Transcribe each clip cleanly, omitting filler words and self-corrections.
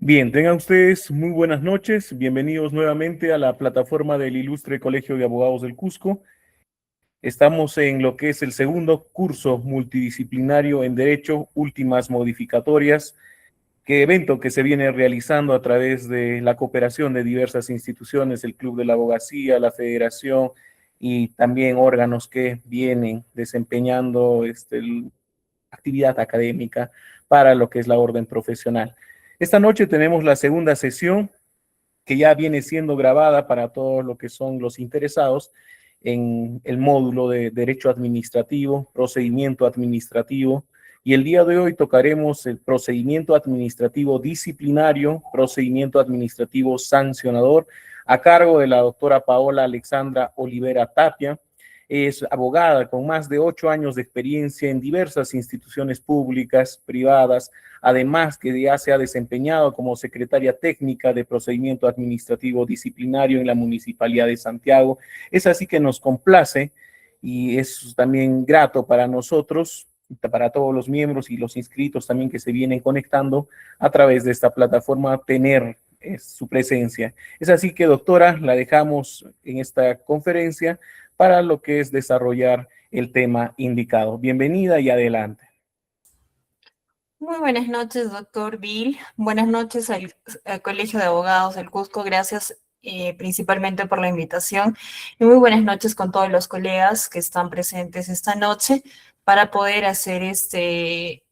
Bien, tengan ustedes muy buenas noches. Bienvenidos nuevamente a la plataforma del Ilustre Colegio de Abogados del Cusco. Estamos en lo que es el segundo curso multidisciplinario en Derecho, últimas modificatorias, evento que se viene realizando a través de la cooperación de diversas instituciones, el Club de la Abogacía, la Federación y también órganos que vienen desempeñando actividad académica para lo que es la orden profesional. Esta noche tenemos la segunda sesión que ya viene siendo grabada para todos lo que son los interesados en el módulo de Derecho Administrativo, Procedimiento Administrativo, y el día de hoy tocaremos el procedimiento administrativo disciplinario, procedimiento administrativo sancionador, a cargo de la doctora Paola Alexandra Olivera Tapia. Es abogada con más de 8 años de experiencia en diversas instituciones públicas, privadas, además que ya se ha desempeñado como secretaria técnica de procedimiento administrativo disciplinario en la Municipalidad de Santiago. Es así que nos complace y es también grato para nosotros, para todos los miembros y los inscritos también que se vienen conectando a través de esta plataforma, tener su presencia. Es así que, doctora, la dejamos en esta conferencia para lo que es desarrollar el tema indicado. Bienvenida y adelante. Muy buenas noches, doctor Bill. Buenas noches al Colegio de Abogados del Cusco. Gracias principalmente por la invitación. Y muy buenas noches con todos los colegas que están presentes esta noche para poder hacer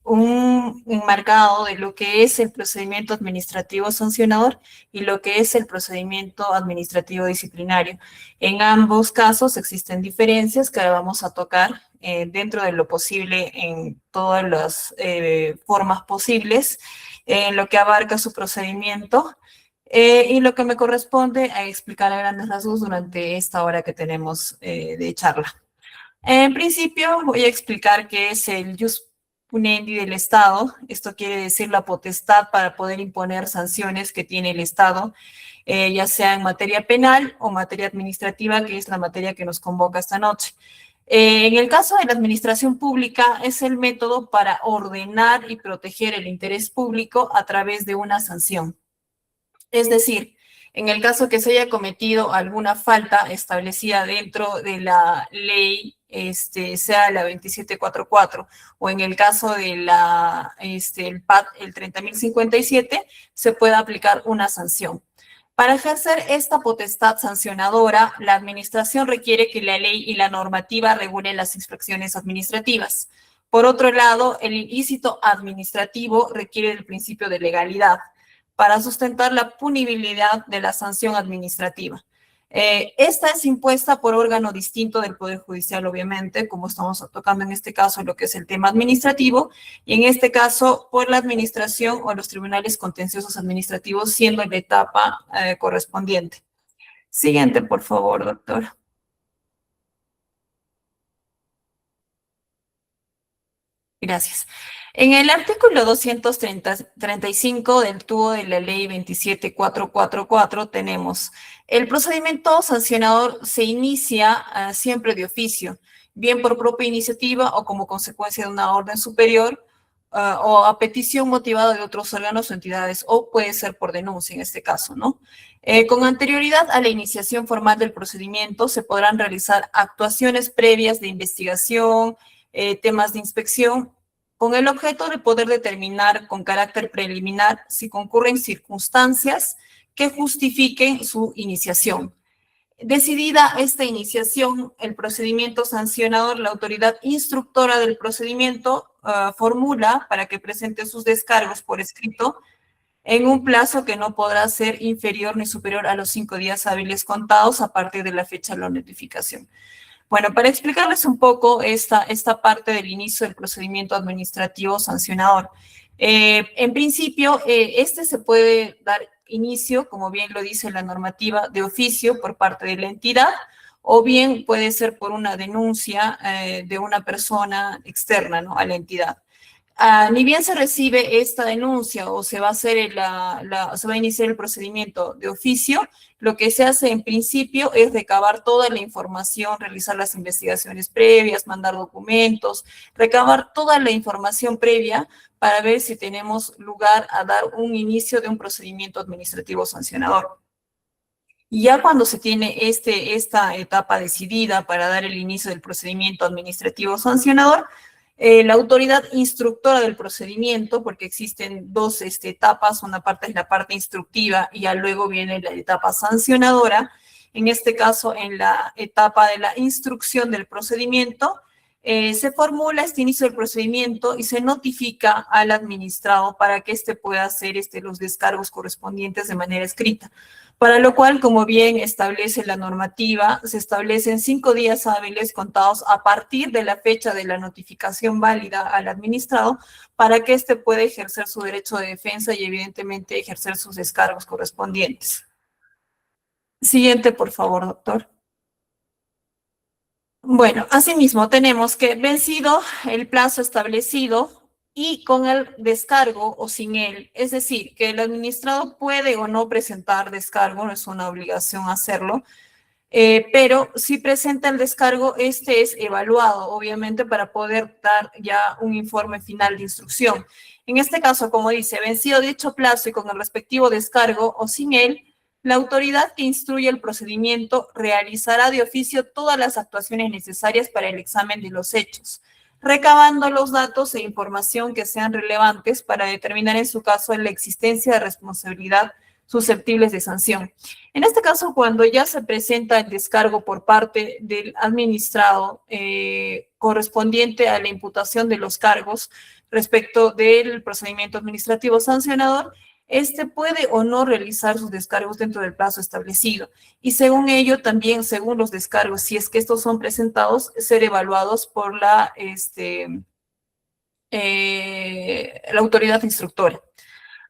un enmarcado de lo que es el procedimiento administrativo sancionador y lo que es el procedimiento administrativo disciplinario. En ambos casos existen diferencias que vamos a tocar dentro de lo posible en todas las formas posibles, en lo que abarca su procedimiento y lo que me corresponde a explicar a grandes rasgos durante esta hora que tenemos de charla. En principio voy a explicar qué es el jus punendi del Estado. Esto quiere decir la potestad para poder imponer sanciones que tiene el Estado, ya sea en materia penal o materia administrativa, que es la materia que nos convoca esta noche. En el caso de la administración pública, es el método para ordenar y proteger el interés público a través de una sanción. Es decir, en el caso que se haya cometido alguna falta establecida dentro de la ley, sea la 2744, o en el caso de el PAD, el 30.057, se puede aplicar una sanción. Para ejercer esta potestad sancionadora, la administración requiere que la ley y la normativa regulen las infracciones administrativas. Por otro lado, el ilícito administrativo requiere el principio de legalidad para sustentar la punibilidad de la sanción administrativa. Esta es impuesta por órgano distinto del Poder Judicial, obviamente, como estamos tocando en este caso lo que es el tema administrativo, y en este caso por la administración o los tribunales contenciosos administrativos, siendo la etapa correspondiente. Siguiente, por favor, doctor. Gracias. En el artículo 235 del TUO de la ley 27444 tenemos: el procedimiento sancionador se inicia siempre de oficio, bien por propia iniciativa o como consecuencia de una orden superior o a petición motivada de otros órganos o entidades, o puede ser por denuncia en este caso, ¿no? Con anterioridad a la iniciación formal del procedimiento se podrán realizar actuaciones previas de investigación, temas de inspección, con el objeto de poder determinar con carácter preliminar si concurren circunstancias que justifiquen su iniciación. Decidida esta iniciación, el procedimiento sancionador, la autoridad instructora del procedimiento formula para que presente sus descargos por escrito en un plazo que no podrá ser inferior ni superior a los 5 días hábiles contados a partir de la fecha de la notificación. Bueno, para explicarles un poco esta parte del inicio del procedimiento administrativo sancionador. En principio, se puede dar inicio, como bien lo dice la normativa, de oficio por parte de la entidad, o bien puede ser por una denuncia de una persona externa, ¿no?, a la entidad. Ni bien se recibe esta denuncia o se va a hacer se va a iniciar el procedimiento de oficio, lo que se hace en principio es recabar toda la información, realizar las investigaciones previas, mandar documentos, recabar toda la información previa para ver si tenemos lugar a dar un inicio de un procedimiento administrativo sancionador. Y ya cuando se tiene esta etapa decidida para dar el inicio del procedimiento administrativo sancionador, la autoridad instructora del procedimiento, porque existen dos etapas, una parte es la parte instructiva y ya luego viene la etapa sancionadora. En este caso, en la etapa de la instrucción del procedimiento, se formula este inicio del procedimiento y se notifica al administrado para que éste pueda hacer los descargos correspondientes de manera escrita. Para lo cual, como bien establece la normativa, se establecen 5 días hábiles contados a partir de la fecha de la notificación válida al administrado para que éste pueda ejercer su derecho de defensa y evidentemente ejercer sus descargos correspondientes. Siguiente, por favor, doctor. Bueno, asimismo tenemos que vencido el plazo establecido y con el descargo o sin él, es decir, que el administrado puede o no presentar descargo, no es una obligación hacerlo, pero si presenta el descargo, este es evaluado, obviamente, para poder dar ya un informe final de instrucción. En este caso, como dice, vencido dicho plazo y con el respectivo descargo o sin él, la autoridad que instruye el procedimiento realizará de oficio todas las actuaciones necesarias para el examen de los hechos, recabando los datos e información que sean relevantes para determinar en su caso la existencia de responsabilidad susceptibles de sanción. En este caso, cuando ya se presenta el descargo por parte del administrado correspondiente a la imputación de los cargos respecto del procedimiento administrativo sancionador, este puede o no realizar sus descargos dentro del plazo establecido. Y según ello, también, según los descargos, si es que estos son presentados, ser evaluados por la autoridad instructora.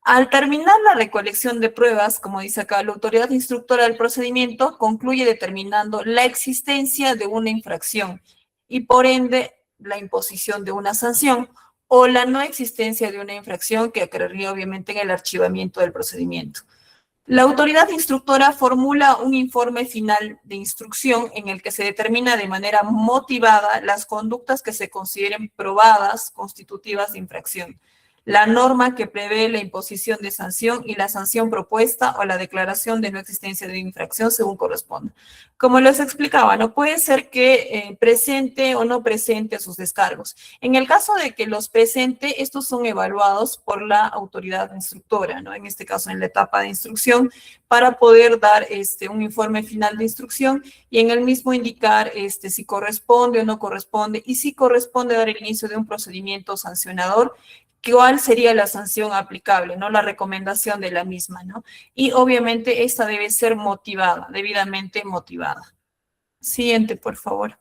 Al terminar la recolección de pruebas, como dice acá, la autoridad instructora del procedimiento concluye determinando la existencia de una infracción y por ende la imposición de una sanción o la no existencia de una infracción que ocurriría obviamente en el archivamiento del procedimiento. La autoridad instructora formula un informe final de instrucción en el que se determina de manera motivada las conductas que se consideren probadas, constitutivas de infracción, la norma que prevé la imposición de sanción y la sanción propuesta o la declaración de no existencia de infracción según corresponda. Como les explicaba, no puede ser que presente o no presente sus descargos. En el caso de que los presente, estos son evaluados por la autoridad instructora, ¿no? En este caso, en la etapa de instrucción, para poder dar un informe final de instrucción y en el mismo indicar si corresponde o no corresponde y si corresponde dar el inicio de un procedimiento sancionador, cuál sería la sanción aplicable, ¿no? La recomendación de la misma, ¿no? Y obviamente esta debe ser motivada, debidamente motivada. Siguiente, por favor.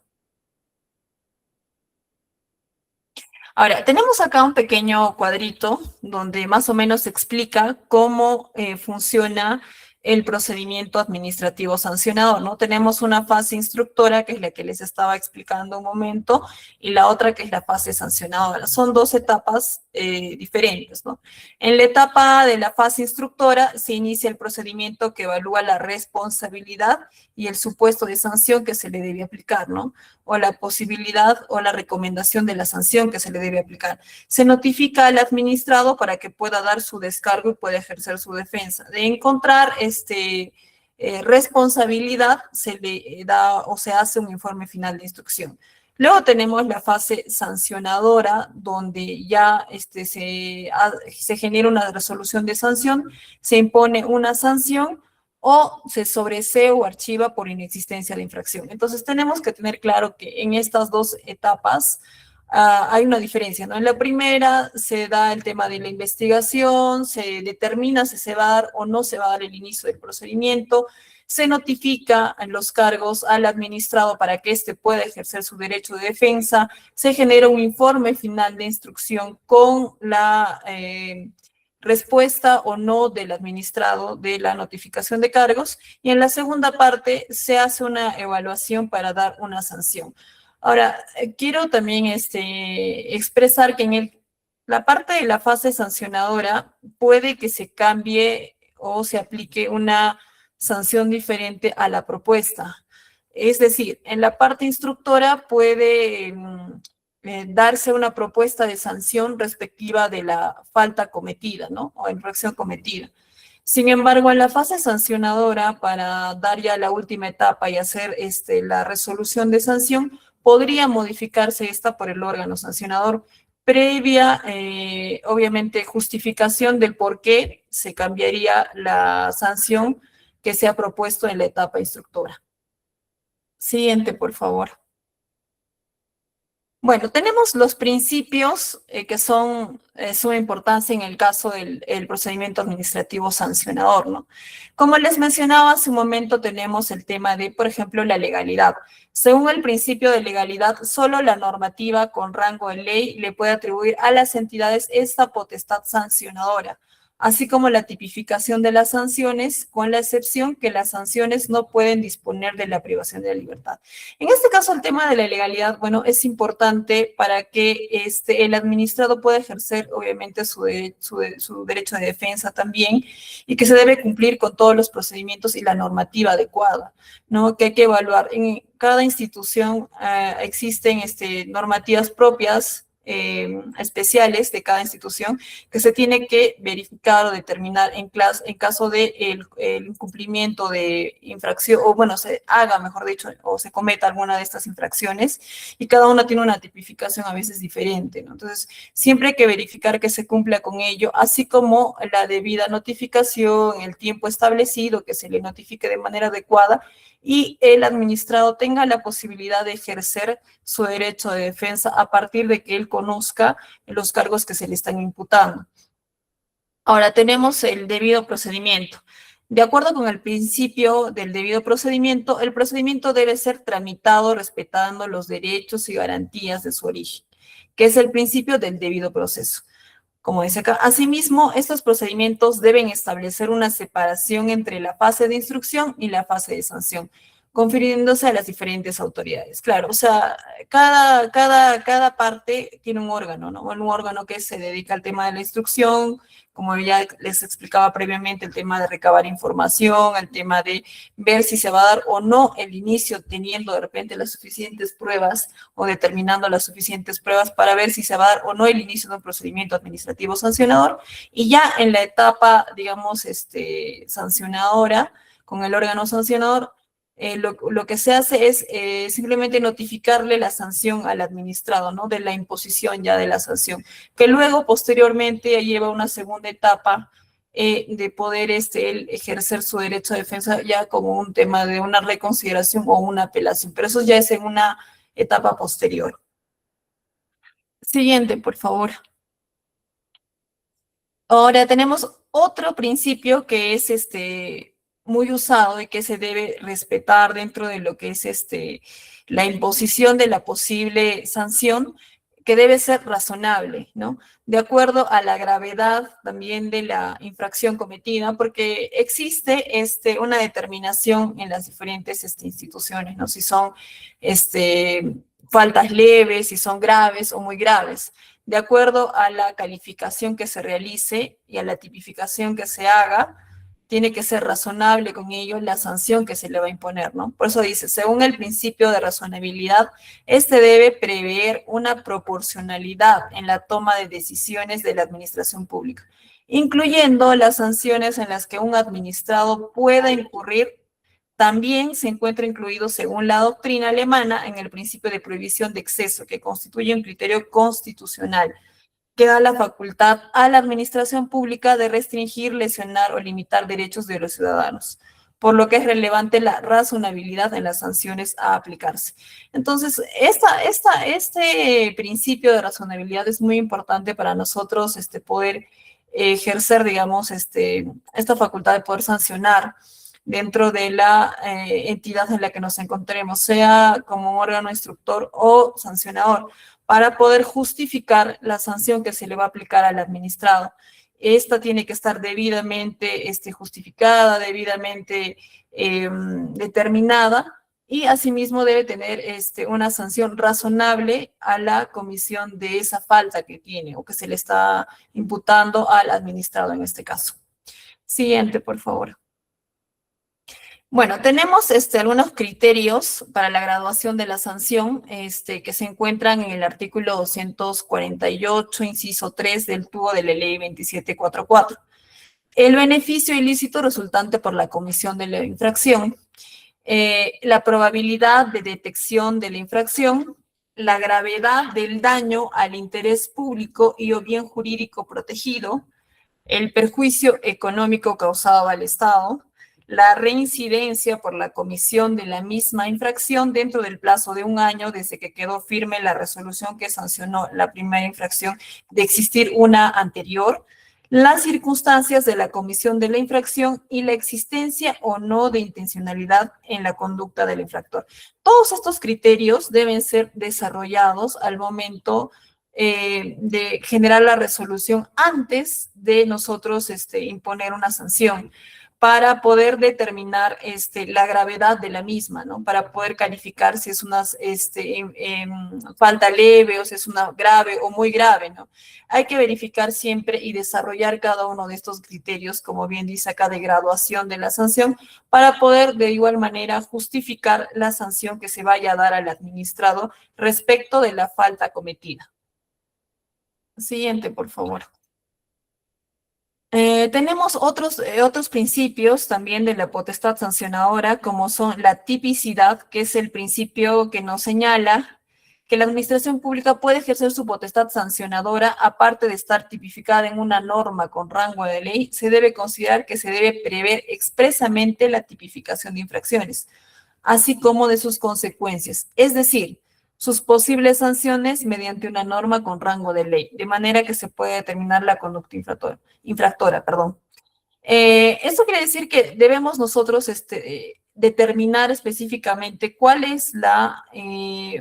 Ahora, tenemos acá un pequeño cuadrito donde más o menos se explica cómo funciona el procedimiento administrativo sancionador, ¿no? Tenemos una fase instructora, que es la que les estaba explicando un momento, y la otra que es la fase sancionadora. Son dos etapas diferentes, ¿no? En la etapa de la fase instructora se inicia el procedimiento que evalúa la responsabilidad y el supuesto de sanción que se le debe aplicar, ¿no? O la posibilidad o la recomendación de la sanción que se le debe aplicar. Se notifica al administrado para que pueda dar su descargo y pueda ejercer su defensa. De encontrar responsabilidad, se le da o se hace un informe final de instrucción. Luego tenemos la fase sancionadora, donde ya se genera una resolución de sanción, se impone una sanción o se sobresee o archiva por inexistencia de infracción. Entonces tenemos que tener claro que en estas dos etapas hay una diferencia, ¿no? En la primera se da el tema de la investigación, se determina si se va a dar o no se va a dar el inicio del procedimiento, se notifica en los cargos al administrado para que éste pueda ejercer su derecho de defensa, se genera un informe final de instrucción con la respuesta o no del administrado de la notificación de cargos, y en la segunda parte se hace una evaluación para dar una sanción. Ahora, quiero también expresar que en el la parte de la fase sancionadora puede que se cambie o se aplique una sanción diferente a la propuesta. Es decir, en la parte instructora puede darse una propuesta de sanción respectiva de la falta cometida, ¿no? O infracción cometida. Sin embargo, en la fase sancionadora, para dar ya la última etapa y hacer la resolución de sanción, podría modificarse esta por el órgano sancionador, previa, obviamente, justificación del por qué se cambiaría la sanción que se ha propuesto en la etapa instructora. Siguiente, por favor. Bueno, tenemos los principios que son de suma importancia en el caso del procedimiento administrativo sancionador, ¿no? Como les mencionaba hace un momento, tenemos el tema de, por ejemplo, la legalidad. Según el principio de legalidad, solo la normativa con rango de ley le puede atribuir a las entidades esta potestad sancionadora, así como la tipificación de las sanciones, con la excepción que las sanciones no pueden disponer de la privación de la libertad. En este caso, el tema de la legalidad, bueno, es importante para que el administrado pueda ejercer, obviamente, su derecho de defensa también, y que se debe cumplir con todos los procedimientos y la normativa adecuada, ¿no? Que hay que evaluar. En cada institución existen normativas propias, especiales de cada institución, que se tiene que verificar o determinar en caso de el incumplimiento de infracción, o bueno, se haga, mejor dicho, o se cometa alguna de estas infracciones, y cada una tiene una tipificación a veces diferente, ¿no? Entonces, siempre hay que verificar que se cumpla con ello, así como la debida notificación, el tiempo establecido, que se le notifique de manera adecuada, y el administrado tenga la posibilidad de ejercer su derecho de defensa a partir de que él conozca los cargos que se le están imputando. Ahora tenemos el debido procedimiento. De acuerdo con el principio del debido procedimiento, el procedimiento debe ser tramitado respetando los derechos y garantías de su origen, que es el principio del debido proceso. Como dice acá, asimismo, estos procedimientos deben establecer una separación entre la fase de instrucción y la fase de sanción, confiriéndose a las diferentes autoridades. Claro, o sea, cada parte tiene un órgano, ¿no? Un órgano que se dedica al tema de la instrucción, como ya les explicaba previamente, el tema de recabar información, el tema de ver si se va a dar o no el inicio, teniendo de repente las suficientes pruebas o determinando las suficientes pruebas para ver si se va a dar o no el inicio de un procedimiento administrativo sancionador. Y ya en la etapa, digamos, sancionadora, con el órgano sancionador, lo que se hace es simplemente notificarle la sanción al administrado, ¿no? De la imposición ya de la sanción, que luego, posteriormente, lleva una segunda etapa de poder él ejercer su derecho de defensa ya como un tema de una reconsideración o una apelación, pero eso ya es en una etapa posterior. Siguiente, por favor. Ahora tenemos otro principio que es muy usado y que se debe respetar dentro de lo que es la imposición de la posible sanción, que debe ser razonable, ¿no? De acuerdo a la gravedad también de la infracción cometida, porque existe una determinación en las diferentes instituciones, ¿no? Si son faltas leves, si son graves o muy graves. De acuerdo a la calificación que se realice y a la tipificación que se haga, tiene que ser razonable con ello la sanción que se le va a imponer, ¿no? Por eso dice, según el principio de razonabilidad, debe prever una proporcionalidad en la toma de decisiones de la administración pública, incluyendo las sanciones en las que un administrado pueda incurrir. También se encuentra incluido, según la doctrina alemana, en el principio de prohibición de exceso, que constituye un criterio constitucional que da la facultad a la administración pública de restringir, lesionar o limitar derechos de los ciudadanos, por lo que es relevante la razonabilidad en las sanciones a aplicarse. Entonces, este principio de razonabilidad es muy importante para nosotros poder ejercer, digamos, esta facultad de poder sancionar dentro de la entidad en la que nos encontremos, sea como un órgano instructor o sancionador, para poder justificar la sanción que se le va a aplicar al administrado. Esta tiene que estar debidamente justificada, debidamente determinada, y asimismo debe tener una sanción razonable a la comisión de esa falta que tiene o que se le está imputando al administrado en este caso. Siguiente, por favor. Bueno, tenemos algunos criterios para la graduación de la sanción que se encuentran en el artículo 248, inciso 3 del tubo de la ley 2744. El beneficio ilícito resultante por la comisión de la infracción, la probabilidad de detección de la infracción, la gravedad del daño al interés público y o bien jurídico protegido, el perjuicio económico causado al Estado, la reincidencia por la comisión de la misma infracción dentro del plazo de 1 año desde que quedó firme la resolución que sancionó la primera infracción de existir una anterior, las circunstancias de la comisión de la infracción y la existencia o no de intencionalidad en la conducta del infractor. Todos estos criterios deben ser desarrollados al momento de generar la resolución antes de nosotros imponer una sanción para poder determinar la gravedad de la misma, ¿no? Para poder calificar si es una falta leve o si es una grave o muy grave, ¿no? Hay que verificar siempre y desarrollar cada uno de estos criterios, como bien dice acá, de graduación de la sanción, para poder de igual manera justificar la sanción que se vaya a dar al administrado respecto de la falta cometida. Siguiente, por favor. Tenemos otros principios también de la potestad sancionadora, como son la tipicidad, que es el principio que nos señala que la administración pública puede ejercer su potestad sancionadora, aparte de estar tipificada en una norma con rango de ley, se debe considerar que se debe prever expresamente la tipificación de infracciones, así como de sus consecuencias, es decir, sus posibles sanciones mediante una norma con rango de ley, de manera que se puede determinar la conducta infractora. Esto quiere decir que debemos nosotros determinar específicamente cuál es la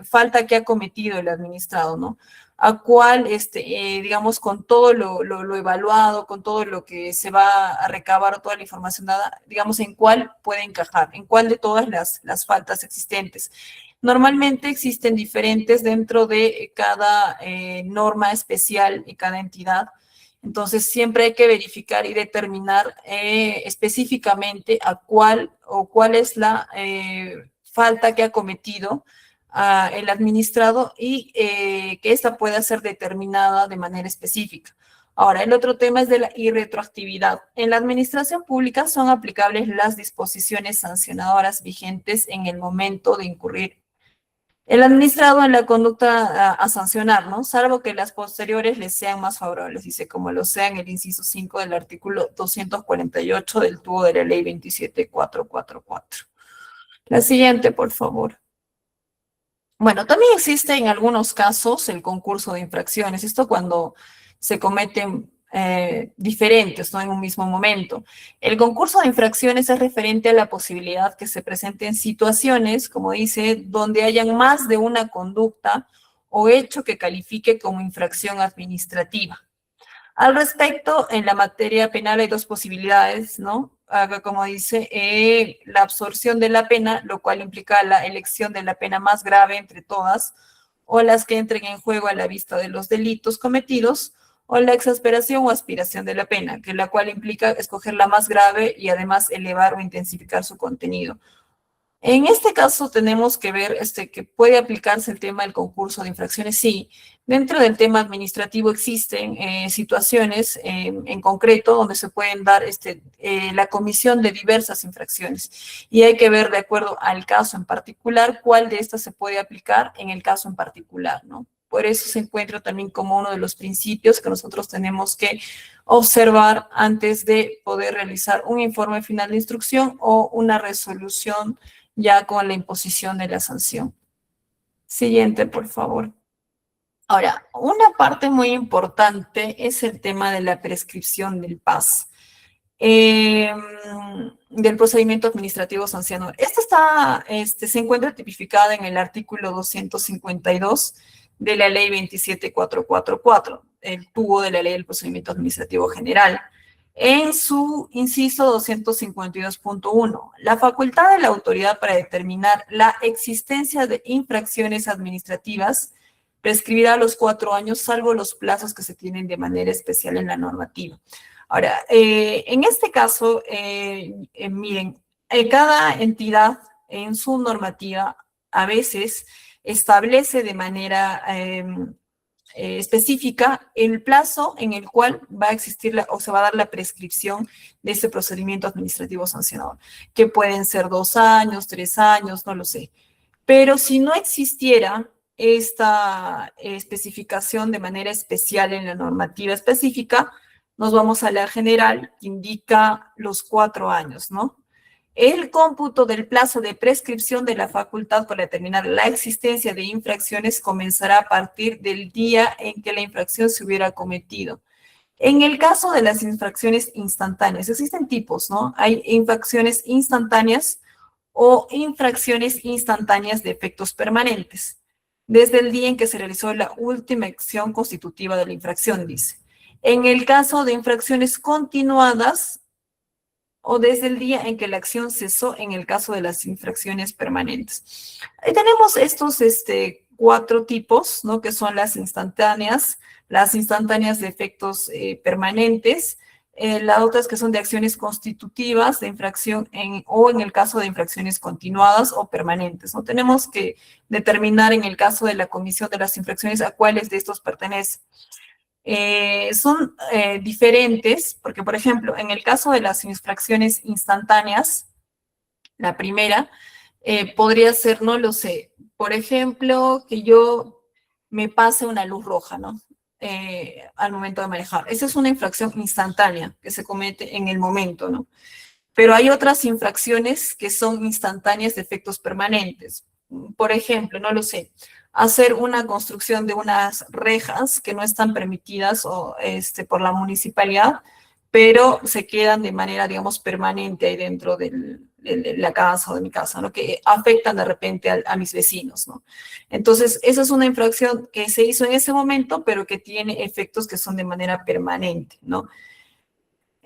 falta que ha cometido el administrado, ¿no? A cuál, digamos, con todo lo evaluado, con todo lo que se va a recabar, toda la información dada, digamos, en cuál puede encajar, en cuál de todas las faltas existentes. Normalmente existen diferentes dentro de cada norma especial y cada entidad. Entonces, siempre hay que verificar y determinar específicamente a cuál es la falta que ha cometido el administrado y que esta pueda ser determinada de manera específica. Ahora, el otro tema es de la irretroactividad. En la administración pública son aplicables las disposiciones sancionadoras vigentes en el momento de incurrir el administrado en la conducta a sancionar, ¿no? Salvo que las posteriores les sean más favorables, dice, como lo sea en el inciso 5 del artículo 248 del tubo de la ley 27444. La siguiente, por favor. Bueno, también existe en algunos casos el concurso de infracciones. Esto cuando se cometen diferentes, ¿no? En un mismo momento. El concurso de infracciones es referente a la posibilidad que se presenten situaciones, como dice, donde hayan más de una conducta o hecho que califique como infracción administrativa. Al respecto, en la materia penal hay dos posibilidades, ¿no? Como dice, la absorción de la pena, lo cual implica la elección de la pena más grave entre todas, o las que entren en juego a la vista de los delitos cometidos, o la exasperación o aspiración de la pena, que la cual implica escoger la más grave y además elevar o intensificar su contenido. En este caso tenemos que ver que puede aplicarse el tema del concurso de infracciones. Sí, dentro del tema administrativo existen situaciones en concreto donde se pueden dar la comisión de diversas infracciones y hay que ver de acuerdo al caso en particular cuál de estas se puede aplicar en el caso en particular, ¿no? Por eso se encuentra también como uno de los principios que nosotros tenemos que observar antes de poder realizar un informe final de instrucción o una resolución ya con la imposición de la sanción. Siguiente, por favor. Ahora, una parte muy importante es el tema de la prescripción del PAS, del procedimiento administrativo sancionador. Esta se encuentra tipificada en el artículo 252 de la ley 27444, el tubo de la ley del procedimiento administrativo general. En su inciso 252.1, la facultad de la autoridad para determinar la existencia de infracciones administrativas prescribirá a los 4 años, salvo los plazos que se tienen de manera especial en la normativa. Ahora, en este caso, miren, cada entidad en su normativa a veces establece de manera específica el plazo en el cual va a existir o se va a dar la prescripción de ese procedimiento administrativo sancionador, que pueden ser 2 años, 3 años, no lo sé. Pero si no existiera esta especificación de manera especial en la normativa específica, nos vamos a la general, que indica los 4 años, ¿no? El cómputo del plazo de prescripción de la facultad para determinar la existencia de infracciones comenzará a partir del día en que la infracción se hubiera cometido. En el caso de las infracciones instantáneas, existen tipos, ¿no? Hay infracciones instantáneas o infracciones instantáneas de efectos permanentes, desde el día en que se realizó la última acción constitutiva de la infracción, dice. En el caso de infracciones continuadas, o desde el día en que la acción cesó en el caso de las infracciones permanentes. Ahí tenemos estos 4 tipos, ¿no? Que son las instantáneas de efectos permanentes, las otras que son de acciones constitutivas de infracción o en el caso de infracciones continuadas o permanentes, ¿no? Tenemos que determinar en el caso de la comisión de las infracciones a cuáles de estos pertenecen. Son diferentes, porque por ejemplo, en el caso de las infracciones instantáneas, la primera podría ser, no lo sé, por ejemplo, que yo me pase una luz roja, ¿no? Al momento de manejar. Esa es una infracción instantánea que se comete en el momento, ¿no? Pero hay otras infracciones que son instantáneas de efectos permanentes. Por ejemplo, no lo sé, hacer una construcción de unas rejas que no están permitidas por la municipalidad, pero se quedan de manera, digamos, permanente ahí dentro de la casa o de mi casa, ¿no? Que afectan de repente a mis vecinos, ¿no? Entonces, esa es una infracción que se hizo en ese momento, pero que tiene efectos que son de manera permanente, ¿no?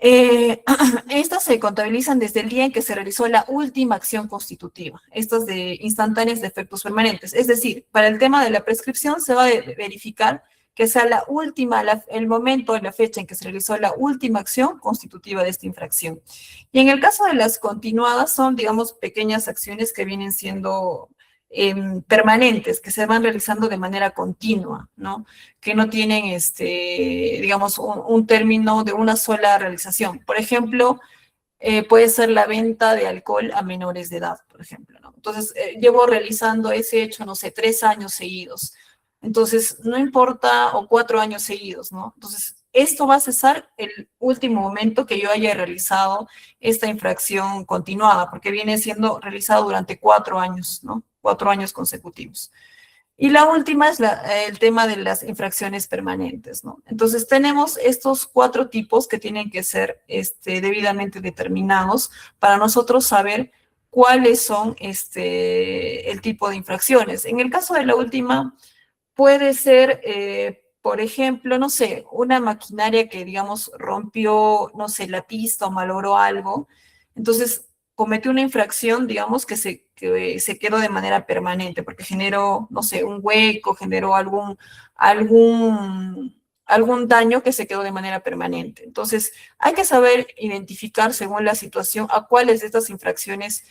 Estas se contabilizan desde el día en que se realizó la última acción constitutiva, estas de instantáneas de efectos permanentes. Es decir, para el tema de la prescripción se va a verificar que sea la última, el momento y la fecha en que se realizó la última acción constitutiva de esta infracción. Y en el caso de las continuadas son, digamos, pequeñas acciones que vienen siendo permanentes, que se van realizando de manera continua, ¿no? Que no tienen, digamos, un término de una sola realización. Por ejemplo, puede ser la venta de alcohol a menores de edad, por ejemplo, ¿no? Entonces, llevo realizando ese hecho, no sé, 3 años seguidos. Entonces, no importa, o 4 años seguidos, ¿no? Entonces, esto va a cesar el último momento que yo haya realizado esta infracción continuada, porque viene siendo realizado durante 4 años, ¿no? 4 años consecutivos. Y la última es el tema de las infracciones permanentes, ¿no? Entonces, tenemos estos 4 tipos que tienen que ser debidamente determinados para nosotros saber cuáles son el tipo de infracciones. En el caso de la última, puede ser, por ejemplo, no sé, una maquinaria que, digamos, rompió, no sé, la pista o malogró algo. Entonces, cometió una infracción, digamos, que se quedó de manera permanente, porque generó, no sé, un hueco, generó algún daño que se quedó de manera permanente. Entonces, hay que saber identificar, según la situación, a cuáles de estas infracciones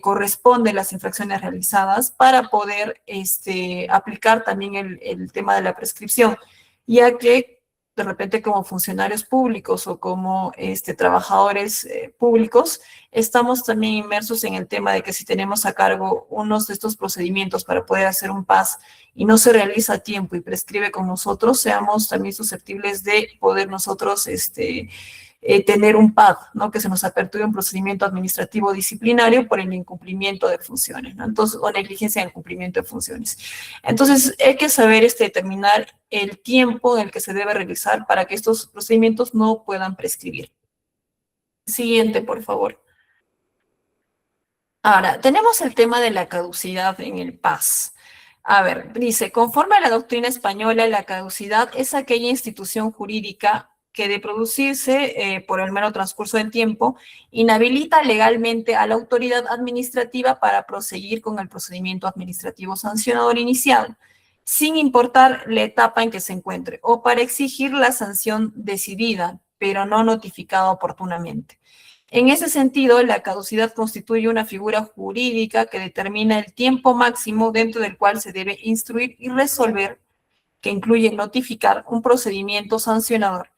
corresponden las infracciones realizadas para poder aplicar también el tema de la prescripción, ya que de repente como funcionarios públicos o como trabajadores públicos, estamos también inmersos en el tema de que si tenemos a cargo unos de estos procedimientos para poder hacer un PAS y no se realiza a tiempo y prescribe con nosotros, seamos también susceptibles de poder nosotros tener un PAD, ¿no? Que se nos aperture un procedimiento administrativo disciplinario por el incumplimiento de funciones, ¿no? Entonces, o negligencia en el cumplimiento de funciones. Entonces, hay que saber determinar el tiempo en el que se debe realizar para que estos procedimientos no puedan prescribir. Siguiente, por favor. Ahora, tenemos el tema de la caducidad en el PAS. A ver, dice, conforme a la doctrina española, la caducidad es aquella institución jurídica que de producirse por el mero transcurso del tiempo, inhabilita legalmente a la autoridad administrativa para proseguir con el procedimiento administrativo sancionador iniciado, sin importar la etapa en que se encuentre, o para exigir la sanción decidida, pero no notificada oportunamente. En ese sentido, la caducidad constituye una figura jurídica que determina el tiempo máximo dentro del cual se debe instruir y resolver, que incluye notificar un procedimiento sancionador.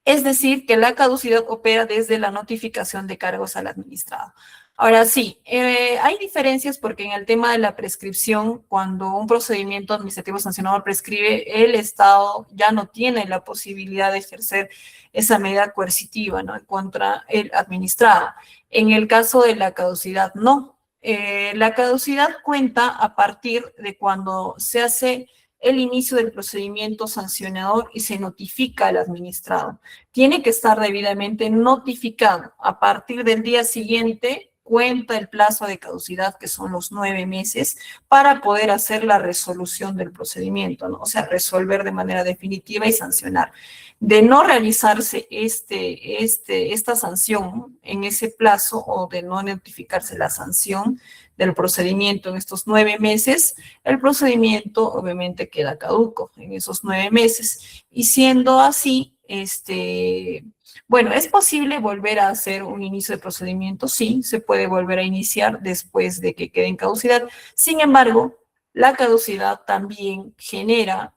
Es decir, que la caducidad opera desde la notificación de cargos al administrado. Ahora sí, hay diferencias porque en el tema de la prescripción, cuando un procedimiento administrativo sancionador prescribe, el Estado ya no tiene la posibilidad de ejercer esa medida coercitiva, ¿no?, contra el administrado. En el caso de la caducidad, no. La caducidad cuenta a partir de cuando se hace el inicio del procedimiento sancionador y se notifica al administrado. Tiene que estar debidamente notificado. A partir del día siguiente, cuenta el plazo de caducidad, que son los 9 meses, para poder hacer la resolución del procedimiento, ¿no? O sea, resolver de manera definitiva y sancionar. De no realizarse esta sanción en ese plazo, o de no notificarse la sanción del procedimiento en estos 9 meses, el procedimiento obviamente queda caduco en esos 9 meses. Y siendo así, bueno, ¿es posible volver a hacer un inicio de procedimiento? Sí, se puede volver a iniciar después de que quede en caducidad. Sin embargo, la caducidad también genera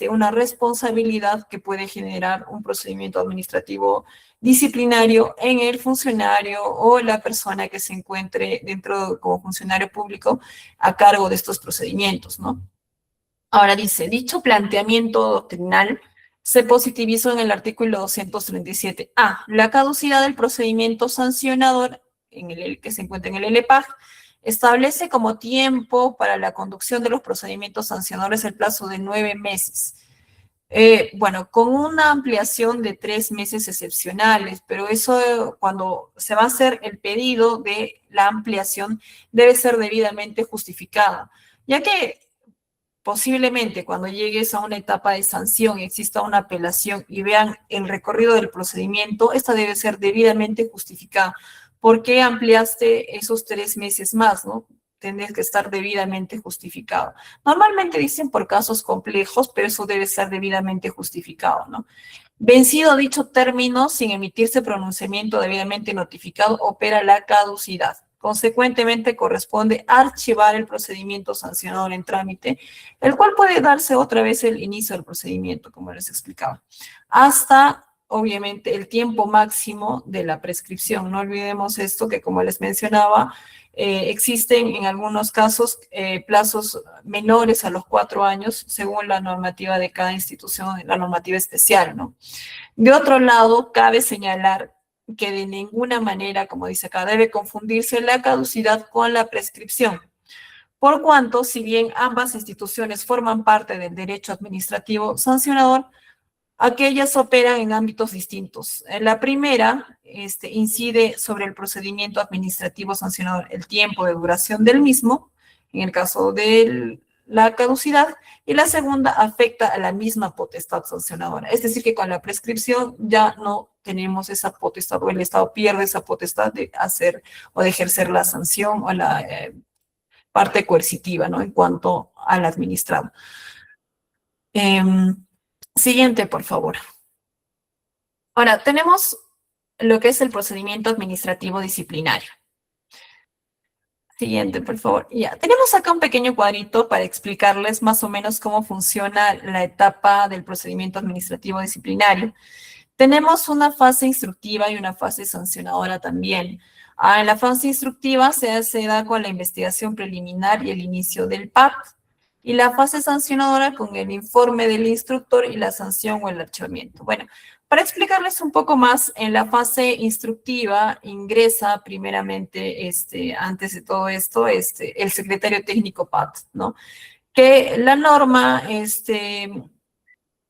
una responsabilidad que puede generar un procedimiento administrativo disciplinario en el funcionario o la persona que se encuentre dentro como funcionario público a cargo de estos procedimientos, ¿no? Ahora dice, dicho planteamiento doctrinal se positivizó en el artículo 237A. La caducidad del procedimiento sancionador, que se encuentra en el LPAG, establece como tiempo para la conducción de los procedimientos sancionadores el plazo de 9 meses. Bueno, con una ampliación de 3 meses excepcionales, pero eso cuando se va a hacer el pedido de la ampliación debe ser debidamente justificada, ya que posiblemente cuando llegues a una etapa de sanción, exista una apelación y vean el recorrido del procedimiento, esta debe ser debidamente justificada. ¿Por qué ampliaste esos 3 meses más, no? Tendría que estar debidamente justificado. Normalmente dicen por casos complejos, pero eso debe ser debidamente justificado, ¿no? Vencido dicho término, sin emitirse pronunciamiento debidamente notificado, opera la caducidad. Consecuentemente, corresponde archivar el procedimiento sancionador en trámite, el cual puede darse otra vez el inicio del procedimiento, como les explicaba, hasta, obviamente, el tiempo máximo de la prescripción. No olvidemos esto, que como les mencionaba, existen en algunos casos plazos menores a los 4 años, según la normativa de cada institución, la normativa especial, ¿no? De otro lado, cabe señalar que de ninguna manera, como dice acá, debe confundirse la caducidad con la prescripción, por cuanto, si bien ambas instituciones forman parte del derecho administrativo sancionador, aquellas operan en ámbitos distintos. La primera incide sobre el procedimiento administrativo sancionador, el tiempo de duración del mismo, en el caso de la caducidad, y la segunda afecta a la misma potestad sancionadora. Es decir, que con la prescripción ya no tenemos esa potestad, o el Estado pierde esa potestad de hacer o de ejercer la sanción o la parte coercitiva, ¿no?, en cuanto al administrado. Siguiente, por favor. Ahora, tenemos lo que es el procedimiento administrativo disciplinario. Siguiente, por favor. Ya, tenemos acá un pequeño cuadrito para explicarles más o menos cómo funciona la etapa del procedimiento administrativo disciplinario. Tenemos una fase instructiva y una fase sancionadora también. En la fase instructiva se da con la investigación preliminar y el inicio del PAP, y la fase sancionadora con el informe del instructor y la sanción o el archivamiento. Bueno, para explicarles un poco más, en la fase instructiva ingresa primeramente, antes de todo esto, el secretario técnico PAT, ¿no? Que la norma,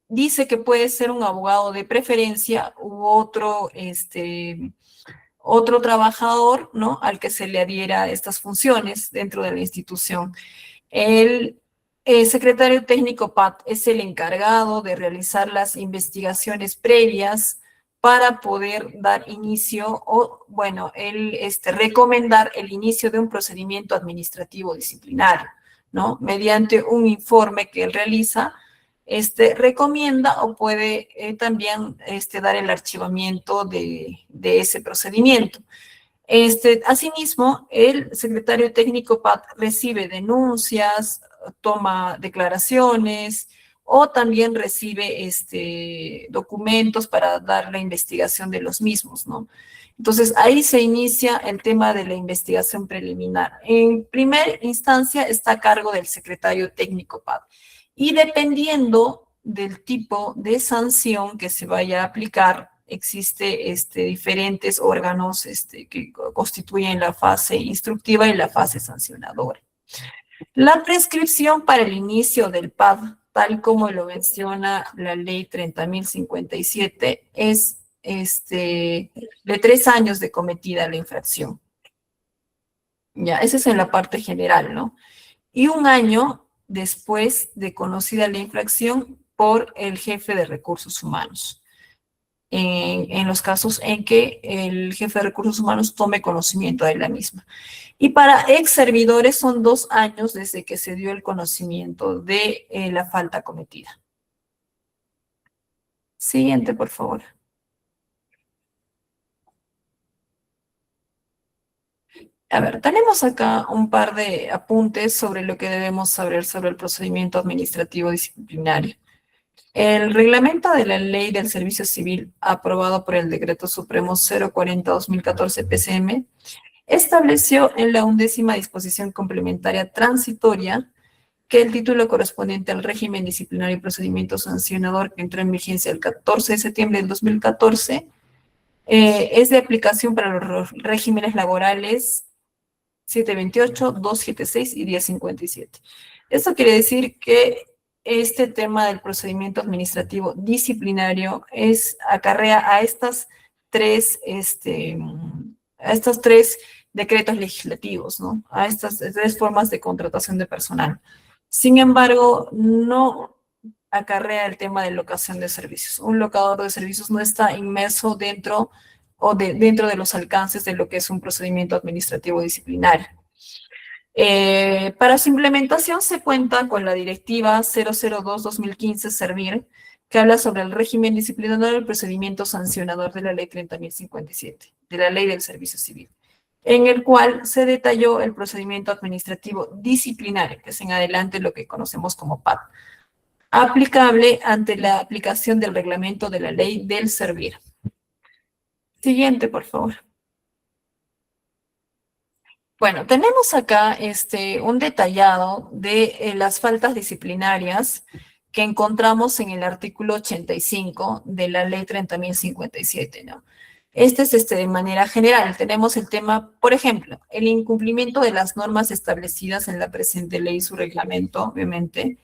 dice que puede ser un abogado de preferencia u otro trabajador, ¿no?, al que se le adhiera estas funciones dentro de la institución. El secretario técnico PAT es el encargado de realizar las investigaciones previas para poder dar inicio o, bueno, recomendar el inicio de un procedimiento administrativo disciplinario, ¿no? Mediante un informe que él realiza, recomienda o puede también dar el archivamiento de ese procedimiento. Asimismo, el secretario técnico PAT recibe denuncias, toma declaraciones o también recibe documentos para dar la investigación de los mismos, ¿no? Entonces, ahí se inicia el tema de la investigación preliminar. En primera instancia está a cargo del secretario técnico PAT. Y dependiendo del tipo de sanción que se vaya a aplicar, existe diferentes órganos que constituyen la fase instructiva y la fase sancionadora. La prescripción para el inicio del PAD, tal como lo menciona la ley 30.057, es de 3 años de cometida la infracción. Ya, esa es en la parte general, ¿no? Y 1 año después de conocida la infracción por el jefe de recursos humanos. En los casos en que el jefe de recursos humanos tome conocimiento de la misma. Y para ex servidores son 2 años desde que se dio el conocimiento de la falta cometida. Siguiente, por favor. A ver, tenemos acá un par de apuntes sobre lo que debemos saber sobre el procedimiento administrativo disciplinario. El reglamento de la Ley del Servicio Civil, aprobado por el Decreto Supremo 040-2014 PCM, estableció en la 11ª disposición complementaria transitoria que el título correspondiente al régimen disciplinario y procedimiento sancionador que entró en vigencia el 14 de septiembre del 2014 es de aplicación para los regímenes laborales 728, 276 y 1057. Esto quiere decir que este tema del procedimiento administrativo disciplinario acarrea a estas tres decretos legislativos, ¿no? A estas 3 formas de contratación de personal. Sin embargo, no acarrea el tema de locación de servicios. Un locador de servicios no está inmerso dentro de los alcances de lo que es un procedimiento administrativo disciplinario. Para su implementación se cuenta con la Directiva 002-2015 Servir, que habla sobre el régimen disciplinario y el procedimiento sancionador de la Ley 30.057, de la Ley del Servicio Civil, en el cual se detalló el procedimiento administrativo disciplinario, que es en adelante lo que conocemos como PAD, aplicable ante la aplicación del reglamento de la Ley del Servir. Siguiente, por favor. Bueno, tenemos acá un detallado de las faltas disciplinarias que encontramos en el artículo 85 de la Ley 30.057, ¿no? Este es de manera general. Tenemos el tema, por ejemplo, el incumplimiento de las normas establecidas en la presente ley y su reglamento, obviamente,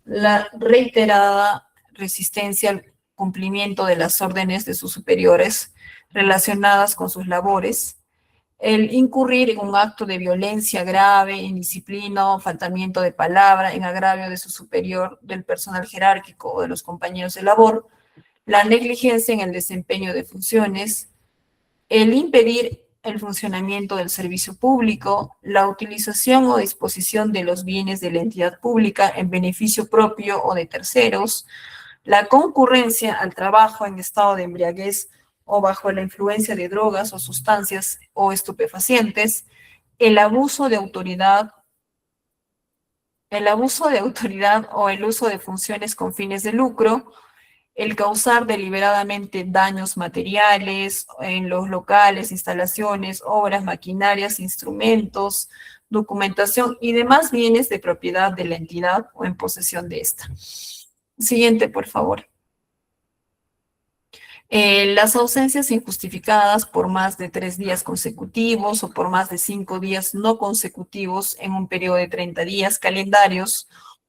la reiterada resistencia al cumplimiento de las órdenes de sus superiores relacionadas con sus labores, el incurrir en un acto de violencia grave, indisciplina, faltamiento de palabra, en agravio de su superior, del personal jerárquico o de los compañeros de labor, la negligencia en el desempeño de funciones, el impedir el funcionamiento del servicio público, la utilización o disposición de los bienes de la entidad pública en beneficio propio o de terceros, la concurrencia al trabajo en estado de embriaguez o bajo la influencia de drogas o sustancias o estupefacientes, el abuso de autoridad o el uso de funciones con fines de lucro, el causar deliberadamente daños materiales en los locales, instalaciones, obras, maquinarias, instrumentos, documentación y demás bienes de propiedad de la entidad o en posesión de esta. Siguiente, por favor. Las ausencias injustificadas por más de 3 días consecutivos o por más de 5 días no consecutivos en un periodo de 30 días calendarios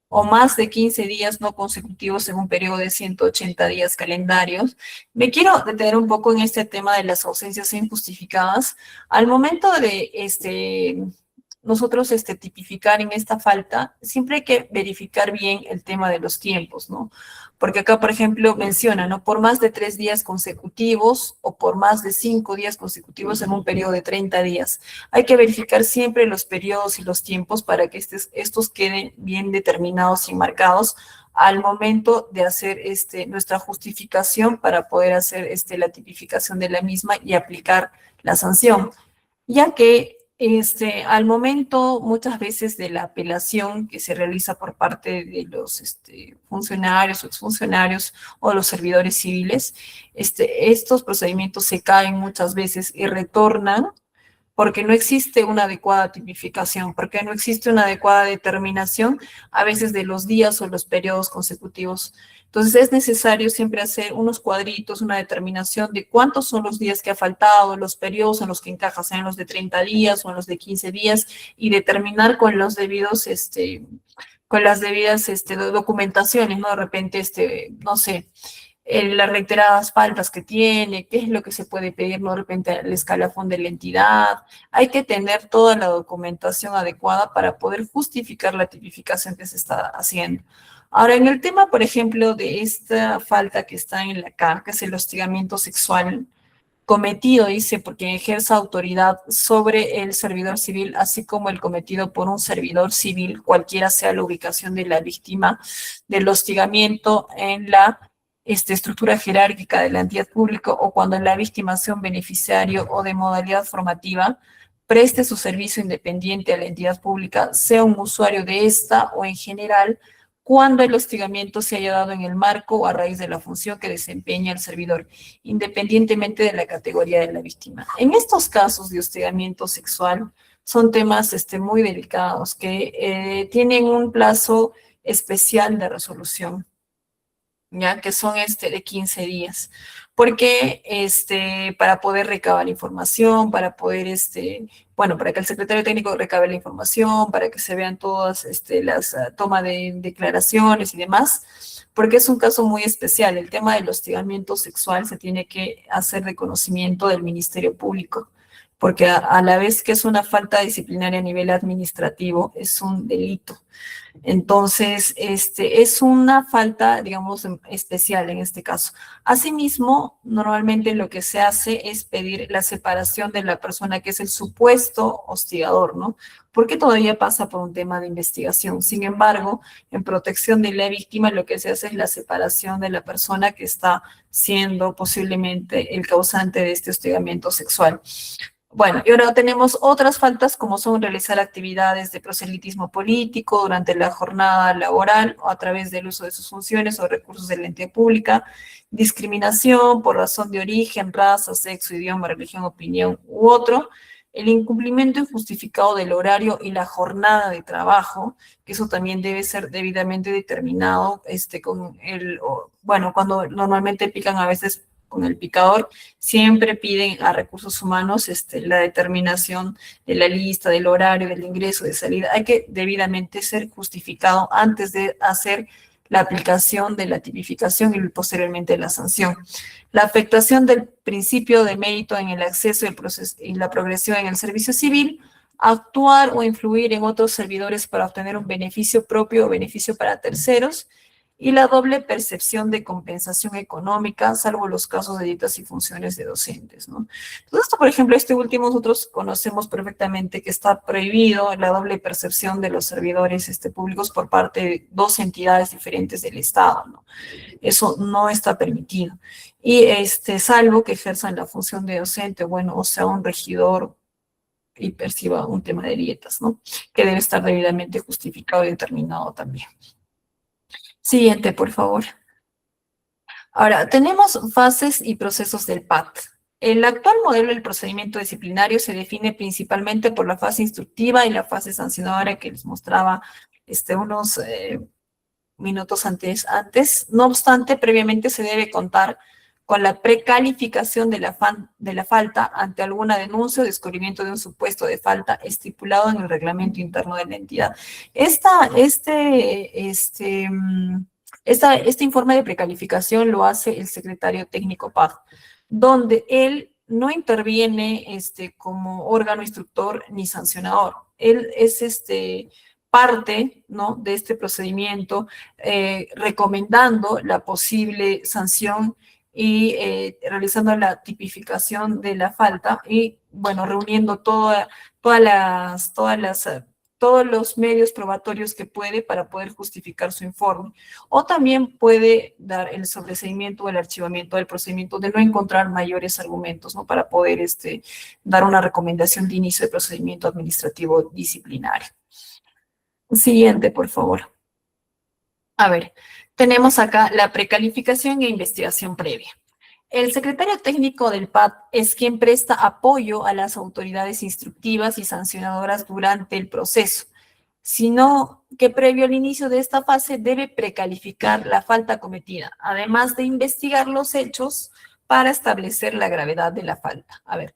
o más de 15 días no consecutivos en un periodo de 180 días calendarios. Me quiero detener un poco en este tema de las ausencias injustificadas. Al momento de nosotros tipificar en esta falta, siempre hay que verificar bien el tema de los tiempos, ¿no? Porque acá, por ejemplo, menciona, ¿no? Por más de 3 días consecutivos o por más de 5 días consecutivos en un periodo de 30 días. Hay que verificar siempre los periodos y los tiempos para que estos queden bien determinados y marcados al momento de hacer nuestra justificación para poder hacer la tipificación de la misma y aplicar la sanción, ya que al momento muchas veces de la apelación que se realiza por parte de los funcionarios o exfuncionarios o los servidores civiles, estos procedimientos se caen muchas veces y retornan porque no existe una adecuada tipificación, porque no existe una adecuada determinación a veces de los días o los periodos consecutivos. Entonces es necesario siempre hacer unos cuadritos, una determinación de cuántos son los días que ha faltado, los periodos en los que encaja, sean los de 30 días o en los de 15 días, y determinar con los debidos, con las debidas documentaciones, ¿no? De repente, no sé, las reiteradas faltas que tiene, qué es lo que se puede pedir, ¿no? De repente el escalafón de la entidad. Hay que tener toda la documentación adecuada para poder justificar la tipificación que se está haciendo. Ahora, en el tema, por ejemplo, de esta falta que está en la CAR, que es el hostigamiento sexual cometido, dice, porque ejerza autoridad sobre el servidor civil, así como el cometido por un servidor civil, cualquiera sea la ubicación de la víctima del hostigamiento en la estructura jerárquica de la entidad pública o cuando la víctima sea un beneficiario o de modalidad formativa, preste su servicio independiente a la entidad pública, sea un usuario de esta o en general, cuando el hostigamiento se haya dado en el marco o a raíz de la función que desempeña el servidor, independientemente de la categoría de la víctima. En estos casos de hostigamiento sexual, son temas muy delicados que tienen un plazo especial de resolución, ya que son de 15 días, porque para poder recabar información, para poder, bueno, para que el secretario técnico recabe la información, para que se vean todas las toma de declaraciones y demás, porque es un caso muy especial. El tema del hostigamiento sexual se tiene que hacer de conocimiento del Ministerio Público, porque a la vez que es una falta disciplinaria a nivel administrativo, es un delito. Entonces, es una falta, digamos, especial en este caso. Asimismo, normalmente lo que se hace es pedir la separación de la persona que es el supuesto hostigador, ¿no? Porque todavía pasa por un tema de investigación. Sin embargo, en protección de la víctima, lo que se hace es la separación de la persona que está siendo posiblemente el causante de este hostigamiento sexual. Bueno, y ahora tenemos otras faltas como son realizar actividades de proselitismo político durante la jornada laboral o a través del uso de sus funciones o recursos de la entidad pública, discriminación por razón de origen, raza, sexo, idioma, religión, opinión u otro, el incumplimiento injustificado del horario y la jornada de trabajo, que eso también debe ser debidamente determinado con bueno, cuando normalmente pican a veces con el picador, siempre piden a recursos humanos la determinación de la lista, del horario, del ingreso, de salida. Hay que debidamente ser justificado antes de hacer la aplicación de la tipificación y posteriormente la sanción. La afectación del principio de mérito en el acceso y la progresión en el servicio civil, actuar o influir en otros servidores para obtener un beneficio propio o beneficio para terceros, y la doble percepción de compensación económica, salvo los casos de dietas y funciones de docentes, ¿no? Entonces, esto, por ejemplo, este último nosotros conocemos perfectamente que está prohibido la doble percepción de los servidores públicos por parte de dos entidades diferentes del Estado, ¿no? Eso no está permitido. Y salvo que ejerzan la función de docente, bueno, o sea, un regidor y perciba un tema de dietas, ¿no? Que debe estar debidamente justificado y determinado también. Siguiente, por favor. Ahora, tenemos fases y procesos del PAT. El actual modelo del procedimiento disciplinario se define principalmente por la fase instructiva y la fase sancionadora que les mostraba unos minutos antes. No obstante, previamente se debe contar con la precalificación de la falta ante alguna denuncia o descubrimiento de un supuesto de falta estipulado en el reglamento interno de la entidad. Este informe de precalificación lo hace el secretario técnico PAG, donde él no interviene como órgano instructor ni sancionador. él es parte, ¿no?, de este procedimiento, recomendando la posible sanción y realizando la tipificación de la falta y, bueno, reuniendo todos los medios probatorios que puede para poder justificar su informe. O también puede dar el sobreseimiento o el archivamiento del procedimiento de no encontrar mayores argumentos, ¿no?, para poder dar una recomendación de inicio de procedimiento administrativo disciplinario. Siguiente, por favor. A ver, tenemos acá la precalificación e investigación previa. El secretario técnico del PAT es quien presta apoyo a las autoridades instructivas y sancionadoras durante el proceso, sino que previo al inicio de esta fase debe precalificar la falta cometida, además de investigar los hechos para establecer la gravedad de la falta. A ver,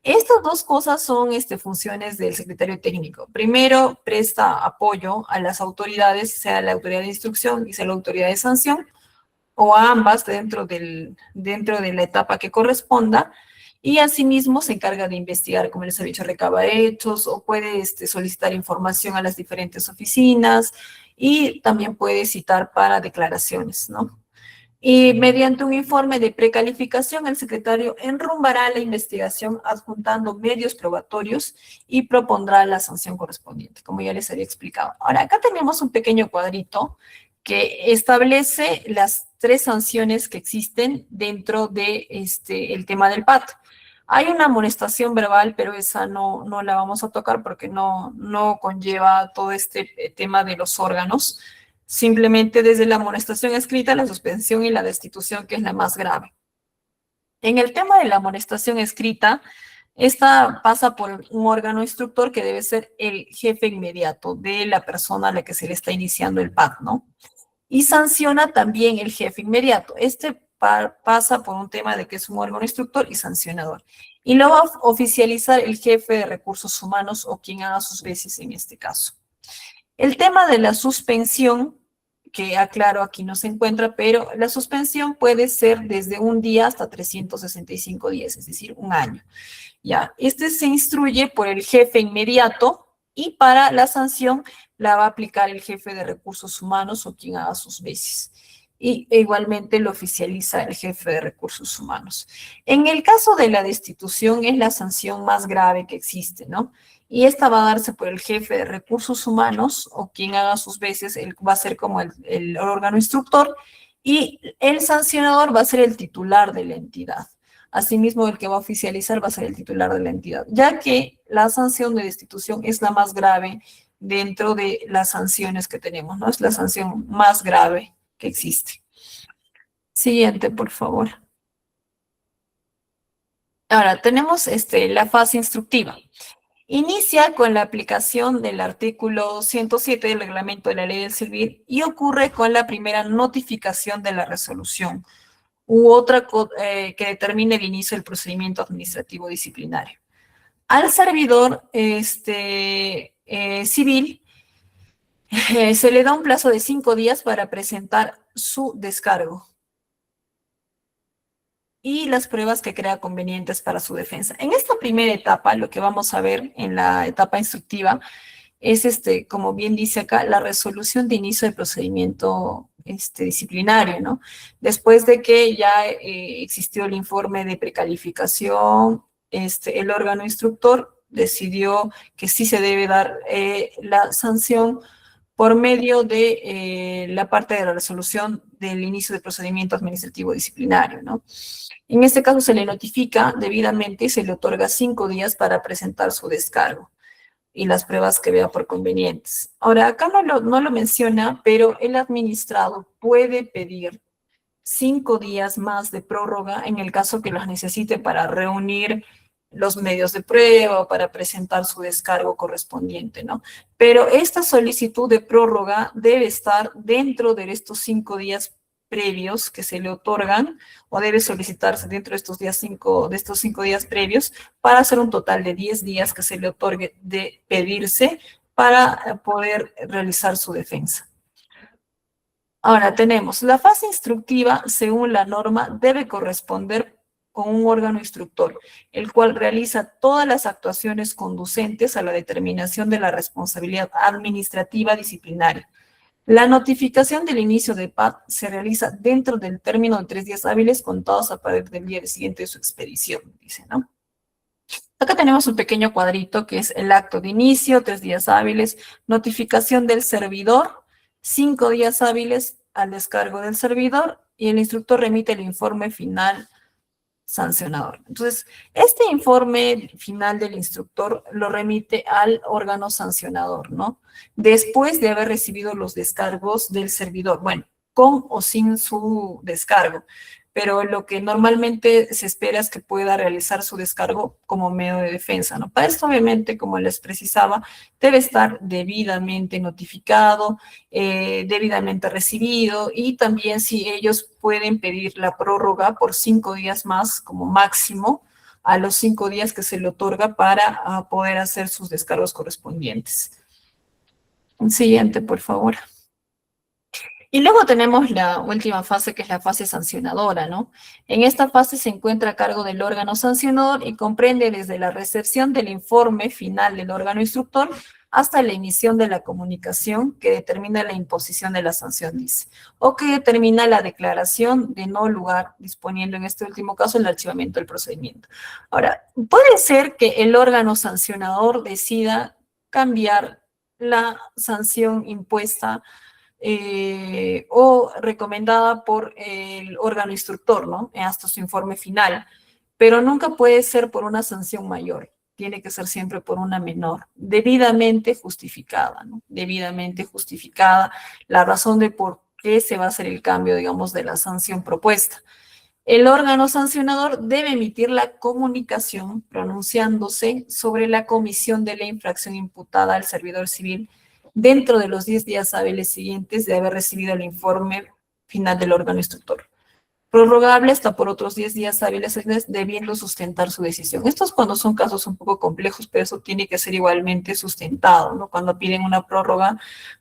estas dos cosas son funciones del secretario técnico. Primero, presta apoyo a las autoridades, sea la autoridad de instrucción y sea la autoridad de sanción, o a ambas dentro de la etapa que corresponda, y asimismo se encarga de investigar, como les he dicho, recaba hechos, o puede solicitar información a las diferentes oficinas, y también puede citar para declaraciones, ¿no? Y mediante un informe de precalificación, el secretario enrumbará la investigación adjuntando medios probatorios y propondrá la sanción correspondiente, como ya les había explicado. Ahora, acá tenemos un pequeño cuadrito que establece las 3 sanciones que existen dentro de el tema del PAT. Hay una amonestación verbal, pero esa no la vamos a tocar porque no conlleva todo este tema de los órganos. Simplemente desde la amonestación escrita, la suspensión y la destitución, que es la más grave. En el tema de la amonestación escrita, esta pasa por un órgano instructor que debe ser el jefe inmediato de la persona a la que se le está iniciando el PAT, ¿no? Y sanciona también el jefe inmediato. Pasa por un tema de que es un órgano instructor y sancionador. Y lo va a oficializar el jefe de recursos humanos o quien haga sus veces en este caso. El tema de la suspensión, que aclaro aquí no se encuentra, pero la suspensión puede ser desde un día hasta 365 días, es decir, un año. Ya, se instruye por el jefe inmediato y para la sanción la va a aplicar el jefe de recursos humanos o quien haga sus veces. Y igualmente lo oficializa el jefe de recursos humanos. En el caso de la destitución es la sanción más grave que existe, ¿no? Y esta va a darse por el jefe de recursos humanos o quien haga sus veces, él va a ser como el órgano instructor, y el sancionador va a ser el titular de la entidad. Asimismo, el que va a oficializar va a ser el titular de la entidad, ya que la sanción de destitución es la más grave dentro de las sanciones que tenemos, ¿no? Es la sanción más grave que existe. Siguiente, por favor. Ahora, tenemos la fase instructiva. Inicia con la aplicación del artículo 107 del reglamento de la ley del civil y ocurre con la primera notificación de la resolución u otra que determine el inicio del procedimiento administrativo disciplinario. Al servidor civil se le da un plazo de 5 días para presentar su descargo y las pruebas que crea convenientes para su defensa. En esta primera etapa, lo que vamos a ver en la etapa instructiva es, como bien dice acá, la resolución de inicio de procedimiento disciplinario, ¿no? Después de que ya existió el informe de precalificación, el órgano instructor decidió que sí se debe dar la sanción por medio de la parte de la resolución del inicio de procedimiento administrativo disciplinario, ¿no? En este caso se le notifica debidamente y se le otorga 5 días para presentar su descargo y las pruebas que vea por convenientes. Ahora, acá no lo menciona, pero el administrado puede pedir 5 días más de prórroga en el caso que los necesite para reunir los medios de prueba o para presentar su descargo correspondiente, ¿no? Pero esta solicitud de prórroga debe estar dentro de estos 5 días previos que se le otorgan, o debe solicitarse dentro de estos 5 días previos, para hacer un total de 10 días que se le otorgue de pedirse para poder realizar su defensa. Ahora tenemos la fase instructiva, según la norma, debe corresponder con un órgano instructor, el cual realiza todas las actuaciones conducentes a la determinación de la responsabilidad administrativa disciplinaria. La notificación del inicio de PAD se realiza dentro del término de 3 días hábiles contados a partir del día siguiente de su expedición, dice, ¿no? Acá tenemos un pequeño cuadrito que es el acto de inicio, 3 días hábiles, notificación del servidor, 5 días hábiles al descargo del servidor y el instructor remite el informe final sancionador. Entonces, este informe final del instructor lo remite al órgano sancionador, ¿no? Después de haber recibido los descargos del servidor, bueno, con o sin su descargo, pero lo que normalmente se espera es que pueda realizar su descargo como medio de defensa, ¿no? Para esto, obviamente, como les precisaba, debe estar debidamente notificado, debidamente recibido, y también si ellos pueden pedir la prórroga por 5 días más como máximo a los 5 días que se le otorga para poder hacer sus descargos correspondientes. Siguiente, por favor. Y luego tenemos la última fase, que es la fase sancionadora, ¿no? En esta fase se encuentra a cargo del órgano sancionador y comprende desde la recepción del informe final del órgano instructor hasta la emisión de la comunicación que determina la imposición de la sanción, dice, o que determina la declaración de no lugar, disponiendo en este último caso el archivamiento del procedimiento. Ahora, puede ser que el órgano sancionador decida cambiar la sanción impuesta o recomendada por el órgano instructor, ¿no? Hasta su informe final, pero nunca puede ser por una sanción mayor, tiene que ser siempre por una menor, debidamente justificada, ¿no? Debidamente justificada la razón de por qué se va a hacer el cambio, digamos, de la sanción propuesta. El órgano sancionador debe emitir la comunicación pronunciándose sobre la comisión de la infracción imputada al servidor civil dentro de los 10 días hábiles siguientes de haber recibido el informe final del órgano instructor. Prorrogable hasta por otros 10 días hábiles debiendo sustentar su decisión. Esto es cuando son casos un poco complejos, pero eso tiene que ser igualmente sustentado, ¿no? Cuando piden una prórroga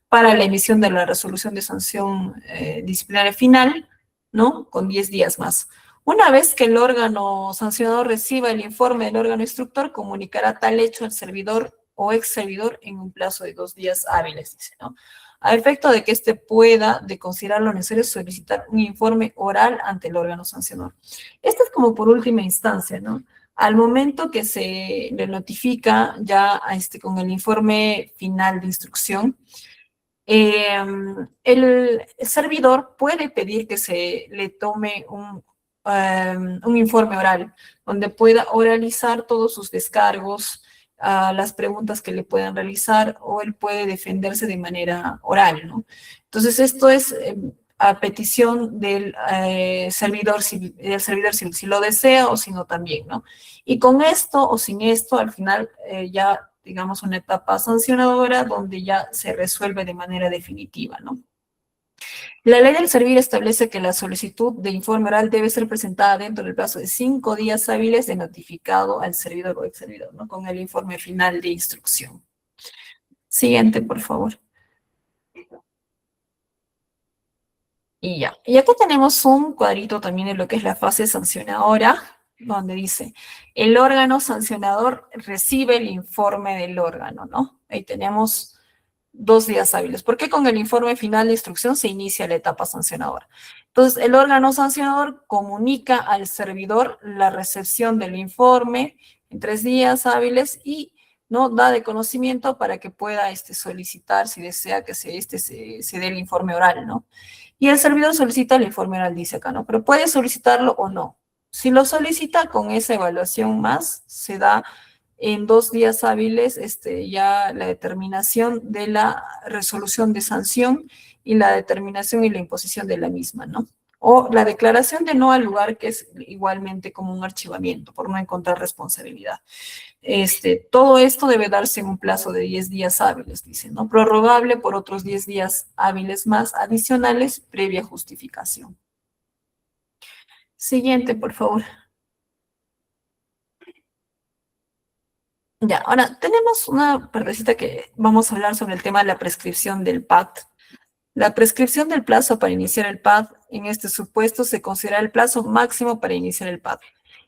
para la emisión de la resolución de sanción disciplinaria final, ¿no? Con 10 días más. Una vez que el órgano sancionador reciba el informe del órgano instructor, comunicará tal hecho al servidor o ex servidor en un plazo de 2 días hábiles, dice, ¿no? A efecto de que éste pueda, de considerar lo necesario, solicitar un informe oral ante el órgano sancionador. Esto es como por última instancia, ¿no? Al momento que se le notifica ya con el informe final de instrucción, el servidor puede pedir que se le tome un informe oral, donde pueda oralizar todos sus descargos, a las preguntas que le puedan realizar, o él puede defenderse de manera oral, ¿no? Entonces, esto es a petición del servidor civil, si lo desea o si no también, ¿no? Y con esto o sin esto, al final ya, digamos, una etapa sancionadora donde ya se resuelve de manera definitiva, ¿no? La ley del servir establece que la solicitud de informe oral debe ser presentada dentro del plazo de 5 días hábiles de notificado al servidor o ex servidor, ¿no? Con el informe final de instrucción. Siguiente, por favor. Y ya. Y acá tenemos un cuadrito también de lo que es la fase sancionadora, donde dice, el órgano sancionador recibe el informe del órgano, ¿no? Ahí tenemos 2 días hábiles. ¿Por qué con el informe final de instrucción se inicia la etapa sancionadora? Entonces, el órgano sancionador comunica al servidor la recepción del informe en 3 días hábiles y no da de conocimiento para que pueda solicitar, si desea que se dé el informe oral, ¿no? Y el servidor solicita el informe oral, dice acá, ¿no? Pero puede solicitarlo o no. Si lo solicita, con esa evaluación más, se da en 2 días hábiles ya la determinación de la resolución de sanción y la determinación y la imposición de la misma, ¿no? O la declaración de no al lugar, que es igualmente como un archivamiento por no encontrar responsabilidad. Todo esto debe darse en un plazo de 10 días hábiles, dice, ¿no? Prorrogable por otros 10 días hábiles más adicionales previa justificación. Siguiente, por favor. Ya, ahora tenemos una partecita que vamos a hablar sobre el tema de la prescripción del PAD. La prescripción del plazo para iniciar el PAD, en este supuesto se considera el plazo máximo para iniciar el PAD.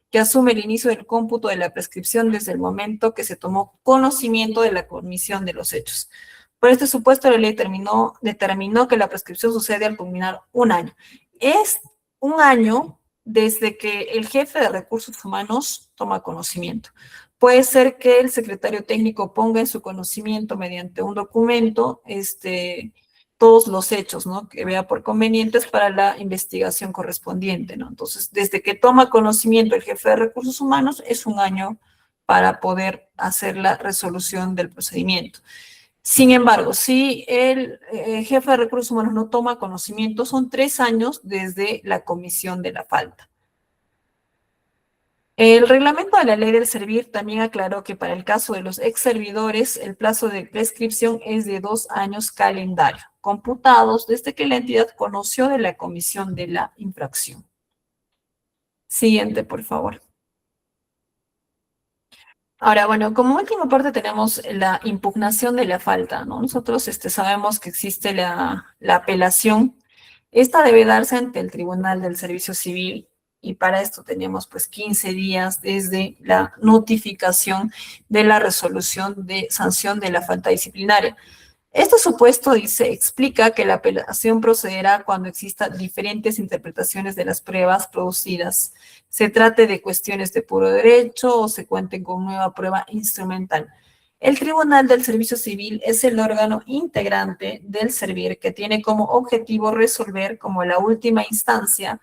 que asume el inicio del cómputo de la prescripción desde el momento que se tomó conocimiento de la comisión de los hechos. Por este supuesto, la ley determinó que la prescripción sucede al culminar un año. Es un año desde que el jefe de recursos humanos toma conocimiento. Puede ser que el secretario técnico ponga en su conocimiento mediante un documento todos los hechos, ¿no?, que vea por convenientes para la investigación correspondiente, ¿no? Entonces, desde que toma conocimiento el jefe de recursos humanos, es un año para poder hacer la resolución del procedimiento. Sin embargo, si el jefe de recursos humanos no toma conocimiento, son 3 años desde la comisión de la falta. El reglamento de la ley del servir también aclaró que para el caso de los ex servidores, el plazo de prescripción es de 2 años calendario, computados desde que la entidad conoció de la comisión de la infracción. Siguiente, por favor. Ahora, bueno, como última parte tenemos la impugnación de la falta, ¿no? Nosotros sabemos que existe la apelación. Esta debe darse ante el Tribunal del Servicio Civil y para esto tenemos pues 15 días desde la notificación de la resolución de sanción de la falta disciplinaria. Este supuesto explica que la apelación procederá cuando existan diferentes interpretaciones de las pruebas producidas, se trate de cuestiones de puro derecho o se cuenten con nueva prueba instrumental. El Tribunal del Servicio Civil es el órgano integrante del servir que tiene como objetivo resolver como la última instancia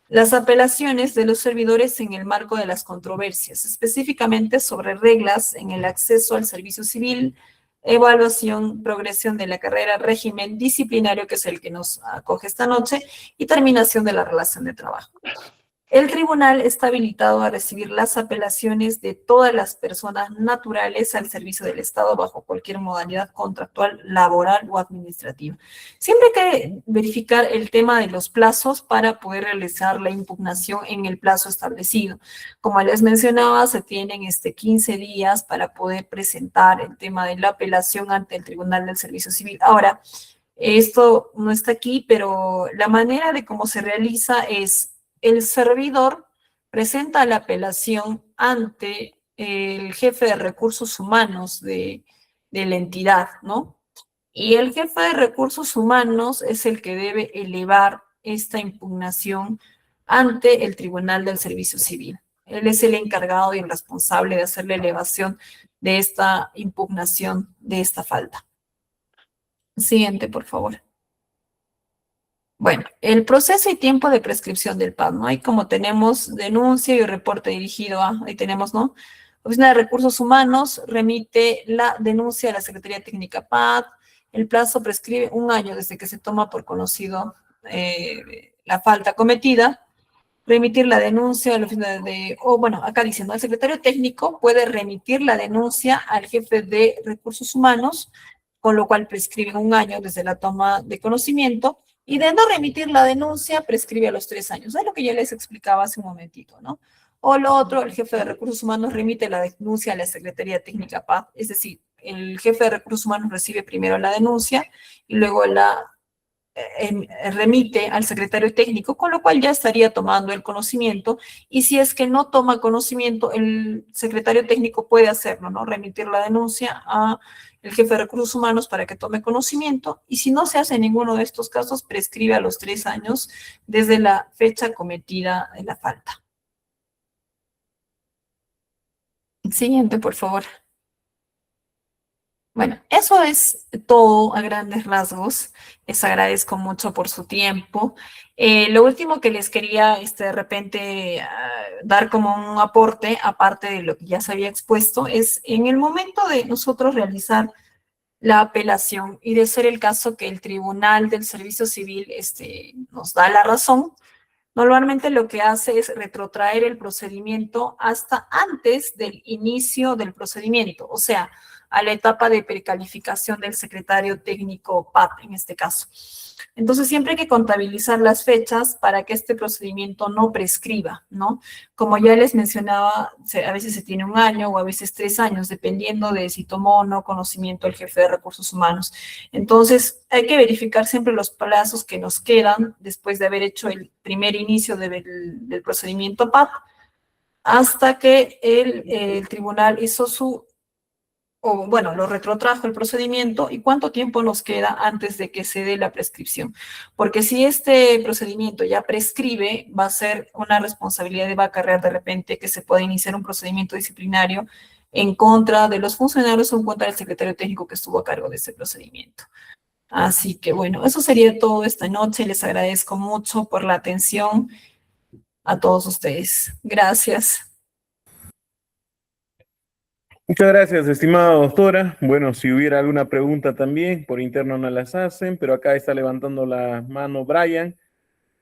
las apelaciones de los servidores en el marco de las controversias, específicamente sobre reglas en el acceso al servicio civil, evaluación, progresión de la carrera, régimen disciplinario, que es el que nos acoge esta noche, y terminación de la relación de trabajo. El tribunal está habilitado a recibir las apelaciones de todas las personas naturales al servicio del Estado bajo cualquier modalidad contractual, laboral o administrativa. Siempre hay que verificar el tema de los plazos para poder realizar la impugnación en el plazo establecido. Como les mencionaba, se tienen 15 días para poder presentar el tema de la apelación ante el Tribunal del Servicio Civil. Ahora, esto no está aquí, pero la manera de cómo se realiza es: el servidor presenta la apelación ante el jefe de recursos humanos de la entidad, ¿no? Y el jefe de recursos humanos es el que debe elevar esta impugnación ante el Tribunal del Servicio Civil. Él es el encargado y el responsable de hacer la elevación de esta impugnación de esta falta. Siguiente, por favor. Bueno, el proceso y tiempo de prescripción del PAD, ¿no? Ahí como tenemos denuncia y reporte dirigido a, ahí tenemos, ¿no? Oficina de Recursos Humanos remite la denuncia a la Secretaría Técnica PAD. El plazo prescribe 1 año desde que se toma por conocido la falta cometida. Remitir la denuncia a la oficina acá diciendo, el secretario técnico puede remitir la denuncia al jefe de Recursos Humanos, con lo cual prescribe 1 año desde la toma de conocimiento. Y de no remitir la denuncia, prescribe a los 3 años. Es lo que ya les explicaba hace un momentito, ¿no? O lo otro, el jefe de recursos humanos remite la denuncia a la Secretaría Técnica PAD, es decir, el jefe de recursos humanos recibe primero la denuncia y luego la remite al secretario técnico, con lo cual ya estaría tomando el conocimiento, y si es que no toma conocimiento, el secretario técnico puede hacerlo, ¿no? Remitir la denuncia a el jefe de recursos humanos para que tome conocimiento, y si no se hace ninguno de estos casos, prescribe a los 3 años desde la fecha cometida de la falta. Siguiente, por favor. Bueno, eso es todo a grandes rasgos. Les agradezco mucho por su tiempo. Lo último que les quería de repente dar como un aporte, aparte de lo que ya se había expuesto, es en el momento de nosotros realizar la apelación y de ser el caso que el Tribunal del Servicio Civil nos da la razón, normalmente lo que hace es retrotraer el procedimiento hasta antes del inicio del procedimiento, o sea, a la etapa de precalificación del secretario técnico PAD en este caso. Entonces, siempre hay que contabilizar las fechas para que este procedimiento no prescriba, ¿no? Como ya les mencionaba, a veces se tiene 1 año o a veces 3 años, dependiendo de si tomó o no conocimiento el jefe de recursos humanos. Entonces, hay que verificar siempre los plazos que nos quedan después de haber hecho el primer inicio del procedimiento PAD, hasta que el tribunal hizo o bueno, lo retrotrajo el procedimiento y cuánto tiempo nos queda antes de que se dé la prescripción. Porque si este procedimiento ya prescribe, va a ser una responsabilidad y va a acarrear de repente que se pueda iniciar un procedimiento disciplinario en contra de los funcionarios o en contra del secretario técnico que estuvo a cargo de ese procedimiento. Así que bueno, eso sería todo esta noche. Les agradezco mucho por la atención a todos ustedes. Gracias. Muchas gracias, estimada doctora. Bueno, si hubiera alguna pregunta también, por interno no las hacen, pero acá está levantando la mano Brian.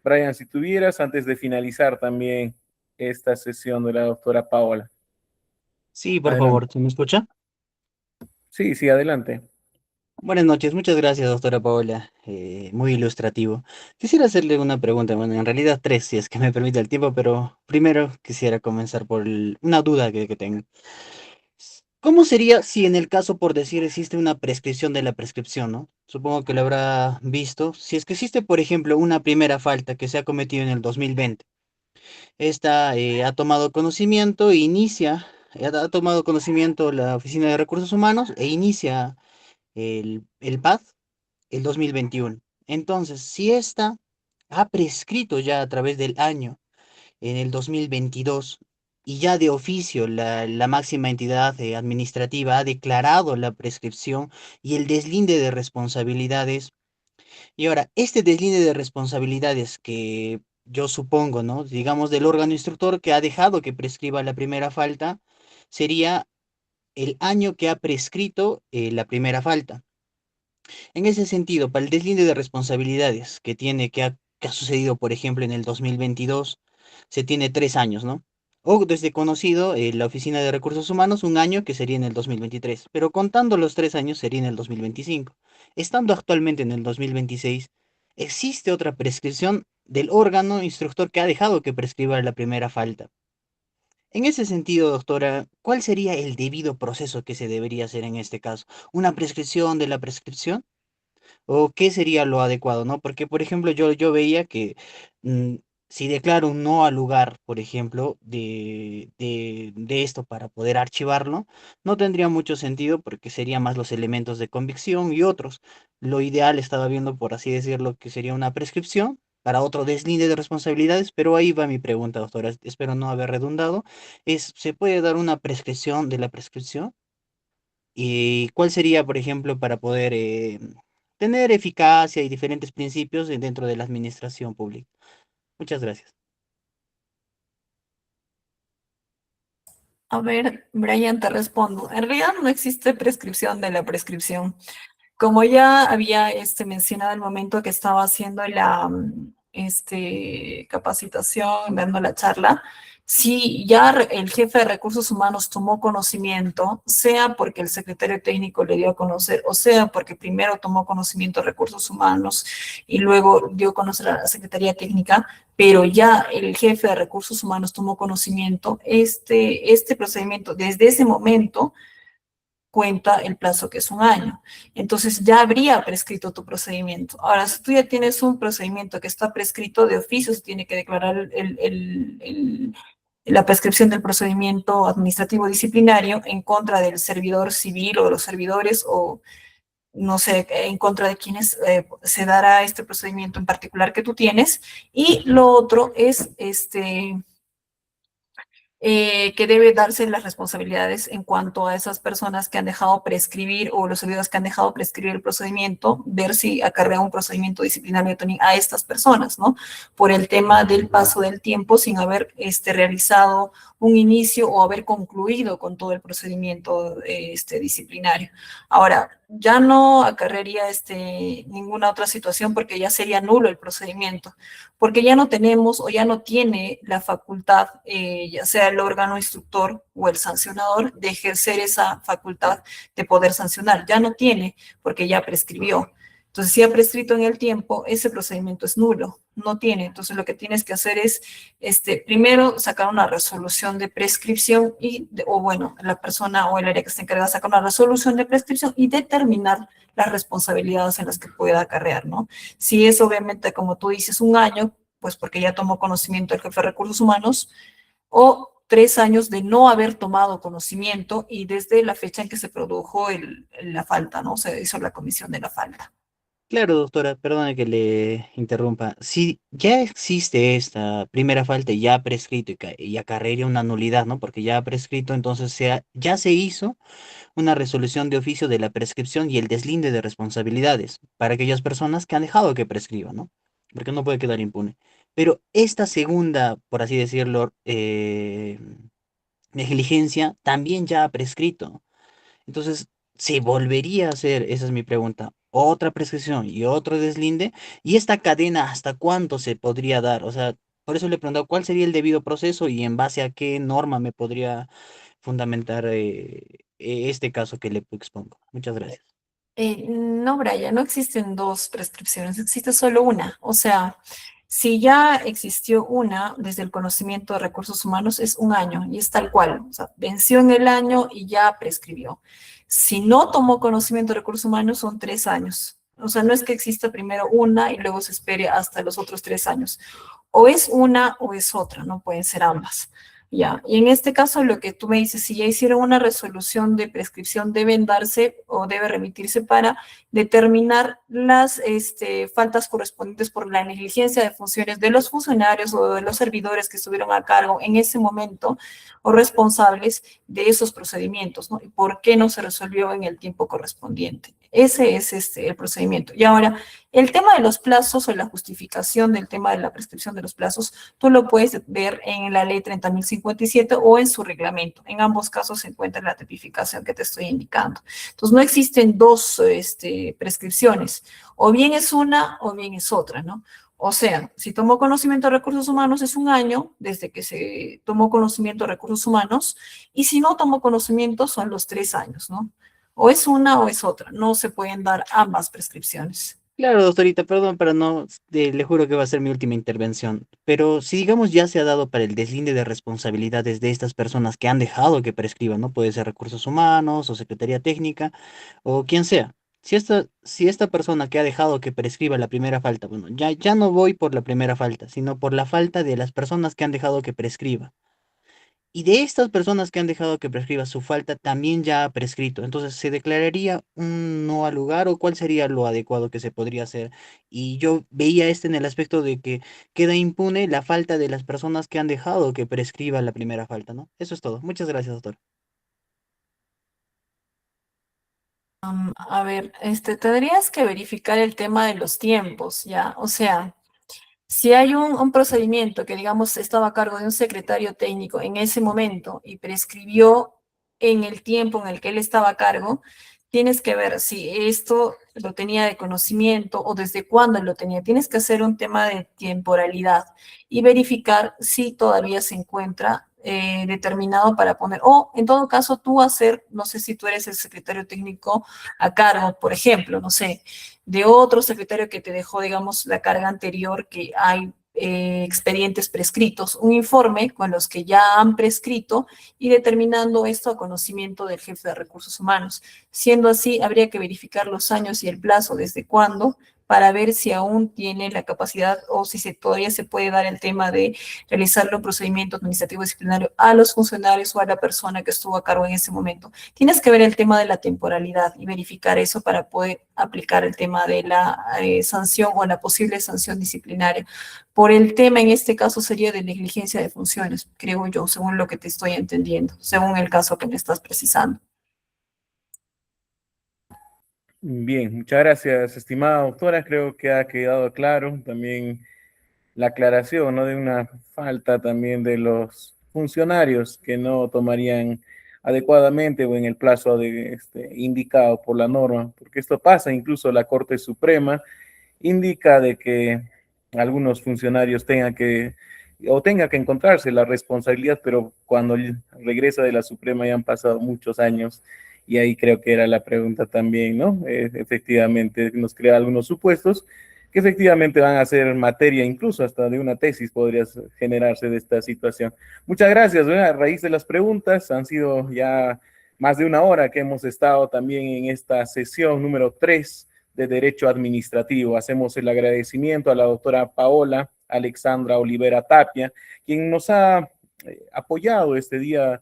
Brian, si tuvieras, antes de finalizar también esta sesión de la doctora Paola. Sí, por Adelante. favor, ¿se me escucha? Sí, sí, adelante. Buenas noches, muchas gracias, doctora Paola. Muy ilustrativo. Quisiera hacerle una pregunta, bueno, en realidad tres, si es que me permite el tiempo, pero primero quisiera comenzar por una duda que tengo. ¿Cómo sería si en el caso, por decir, existe una prescripción de la prescripción, ¿no? Supongo que lo habrá visto. Si es que existe, por ejemplo, una primera falta que se ha cometido en el 2020. Esta ha tomado conocimiento e inicia, ha tomado conocimiento la Oficina de Recursos Humanos e inicia el PAD el 2021. Entonces, si esta ha prescrito ya a través del año, en el 2022, y ya de oficio la máxima entidad administrativa ha declarado la prescripción y el deslinde de responsabilidades, y ahora, este deslinde de responsabilidades que yo supongo, ¿no? Digamos del órgano instructor que ha dejado que prescriba la primera falta, sería el año que ha prescrito la primera falta. En ese sentido, para el deslinde de responsabilidades que ha sucedido, por ejemplo, en el 2022, se tiene 3 años, ¿no? O desde conocido, la Oficina de Recursos Humanos, un año que sería en el 2023, pero contando los 3 años sería en el 2025. Estando actualmente en el 2026, existe otra prescripción del órgano instructor que ha dejado que prescriba la primera falta. En ese sentido, doctora, ¿cuál sería el debido proceso que se debería hacer en este caso? ¿Una prescripción de la prescripción? ¿O qué sería lo adecuado, no? Porque, por ejemplo, yo veía que mm, si declaro un no al lugar, por ejemplo, de esto para poder archivarlo, no tendría mucho sentido porque serían más los elementos de convicción y otros. Lo ideal estaba viendo, por así decirlo, que sería una prescripción para otro deslinde de responsabilidades, pero ahí va mi pregunta, doctora. Espero no haber redundado. ¿Se puede dar una prescripción de la prescripción? ¿Y cuál sería, por ejemplo, para poder tener eficacia y diferentes principios dentro de la administración pública? Muchas gracias. A ver, Brian, te respondo. En realidad no existe prescripción de la prescripción. Como ya había mencionado el momento que estaba haciendo la capacitación, dando la charla, si ya el jefe de recursos humanos tomó conocimiento, sea porque el secretario técnico le dio a conocer, o sea porque primero tomó conocimiento de recursos humanos y luego dio a conocer a la Secretaría Técnica, pero ya el jefe de recursos humanos tomó conocimiento, este procedimiento desde ese momento cuenta el plazo que es un año. Entonces ya habría prescrito tu procedimiento. Ahora, si tú ya tienes un procedimiento que está prescrito de oficio, se tiene que declarar la prescripción del procedimiento administrativo disciplinario en contra del servidor civil o de los servidores o no sé, en contra de quienes se dará este procedimiento en particular que tú tienes. Y lo otro es que debe darse las responsabilidades en cuanto a esas personas que han dejado prescribir o los servidores que han dejado prescribir el procedimiento, ver si acarrea un procedimiento disciplinario también a estas personas, ¿no? Por el tema del paso del tiempo sin haber realizado un inicio o haber concluido con todo el procedimiento disciplinario. Ahora, ya no acarrearía ninguna otra situación porque ya sería nulo el procedimiento, porque ya no tenemos o ya no tiene la facultad, ya sea el órgano instructor o el sancionador, de ejercer esa facultad de poder sancionar. Ya no tiene, porque ya prescribió. Entonces, si ha prescrito en el tiempo, ese procedimiento es nulo, no tiene. Entonces, lo que tienes que hacer es, primero, sacar una resolución de prescripción o bueno, la persona o el área que está encargada sacar una resolución de prescripción y determinar las responsabilidades en las que pueda acarrear, ¿no? Si es obviamente, como tú dices, un año, pues porque ya tomó conocimiento el jefe de recursos humanos, o 3 años de no haber tomado conocimiento y desde la fecha en que se produjo la falta, ¿no? Se hizo la comisión de la falta. Claro, doctora, perdone que le interrumpa. Si ya existe esta primera falta y ya ha prescrito y acarrea una nulidad, ¿no? Porque ya ha prescrito, entonces ya se hizo una resolución de oficio de la prescripción y el deslinde de responsabilidades para aquellas personas que han dejado que prescriban, ¿no? Porque no puede quedar impune. Pero esta segunda, por así decirlo, negligencia también ya ha prescrito. Entonces, ¿se volvería a hacer, esa es mi pregunta, otra prescripción y otro deslinde? ¿Y esta cadena hasta cuánto se podría dar? O sea, por eso le he preguntado cuál sería el debido proceso y en base a qué norma me podría fundamentar este caso que le expongo. Muchas gracias. No, Brian, no existen dos prescripciones, existe solo una. O sea, si ya existió una desde el conocimiento de recursos humanos, es 1 año y es tal cual. O sea, venció en el año y ya prescribió. Si no tomó conocimiento de recursos humanos, son 3 años. O sea, no es que exista primero una y luego se espere hasta los otros 3 años. O es una o es otra, no pueden ser ambas. Ya, y en este caso lo que tú me dices, si ya hicieron una resolución de prescripción, deben darse o debe remitirse para determinar las faltas correspondientes por la negligencia de funciones de los funcionarios o de los servidores que estuvieron a cargo en ese momento o responsables de esos procedimientos, ¿no? Y por qué no se resolvió en el tiempo correspondiente. Ese es el procedimiento. Y ahora, el tema de los plazos o la justificación del tema de la prescripción de los plazos, tú lo puedes ver en la ley 30.057 o en su reglamento. En ambos casos se encuentra la tipificación que te estoy indicando. Entonces, no existen dos prescripciones. O bien es una o bien es otra, ¿no? O sea, si tomó conocimiento de recursos humanos es 1 año desde que se tomó conocimiento de recursos humanos y si no tomó conocimiento son los 3 años, ¿no? O es una o es otra. No se pueden dar ambas prescripciones. Claro, doctorita, perdón, pero no, le juro que va a ser mi última intervención. Pero si digamos ya se ha dado para el deslinde de responsabilidades de estas personas que han dejado que prescriban, ¿no? Puede ser recursos humanos o secretaría técnica o quien sea. Si esta persona que ha dejado que prescriba la primera falta, bueno, ya no voy por la primera falta, sino por la falta de las personas que han dejado que prescriba. Y de estas personas que han dejado que prescriba su falta, también ya ha prescrito. Entonces, ¿se declararía un no al lugar o cuál sería lo adecuado que se podría hacer? Y yo veía en el aspecto de que queda impune la falta de las personas que han dejado que prescriba la primera falta, ¿no? Eso es todo. Muchas gracias, doctor. A ver, tendrías que verificar el tema de los tiempos, ¿ya? O sea, si hay un procedimiento que, digamos, estaba a cargo de un secretario técnico en ese momento y prescribió en el tiempo en el que él estaba a cargo, tienes que ver si esto lo tenía de conocimiento o desde cuándo lo tenía. Tienes que hacer un tema de temporalidad y verificar si todavía se encuentra determinado para poner, o en todo caso tú hacer, no sé si tú eres el secretario técnico a cargo, por ejemplo, no sé, de otro secretario que te dejó, digamos, la carga anterior, que hay expedientes prescritos, un informe con los que ya han prescrito y determinando esto a conocimiento del jefe de recursos humanos. Siendo así, habría que verificar los años y el plazo desde cuándo para ver si aún tiene la capacidad o si todavía se puede dar el tema de realizar los procedimientos administrativos disciplinarios a los funcionarios o a la persona que estuvo a cargo en ese momento. Tienes que ver el tema de la temporalidad y verificar eso para poder aplicar el tema de la sanción o la posible sanción disciplinaria. Por el tema, en este caso, sería de negligencia de funciones, creo yo, según lo que te estoy entendiendo, según el caso que me estás precisando. Bien, muchas gracias, estimada doctora. Creo que ha quedado claro también la aclaración, ¿no? De una falta también de los funcionarios que no tomarían adecuadamente o en el plazo indicado por la norma, porque esto pasa, incluso la Corte Suprema indica de que algunos funcionarios tenga que encontrarse la responsabilidad, pero cuando regresa de la Suprema ya han pasado muchos años y ahí creo que era la pregunta también, ¿no? Efectivamente nos crea algunos supuestos que efectivamente van a ser materia incluso hasta de una tesis podría generarse de esta situación. Muchas gracias, ¿verdad? A raíz de las preguntas, han sido ya más de 1 hora que hemos estado también en esta sesión número 3 de Derecho Administrativo. Hacemos el agradecimiento a la doctora Paola Alexandra Olivera Tapia, quien nos ha apoyado este día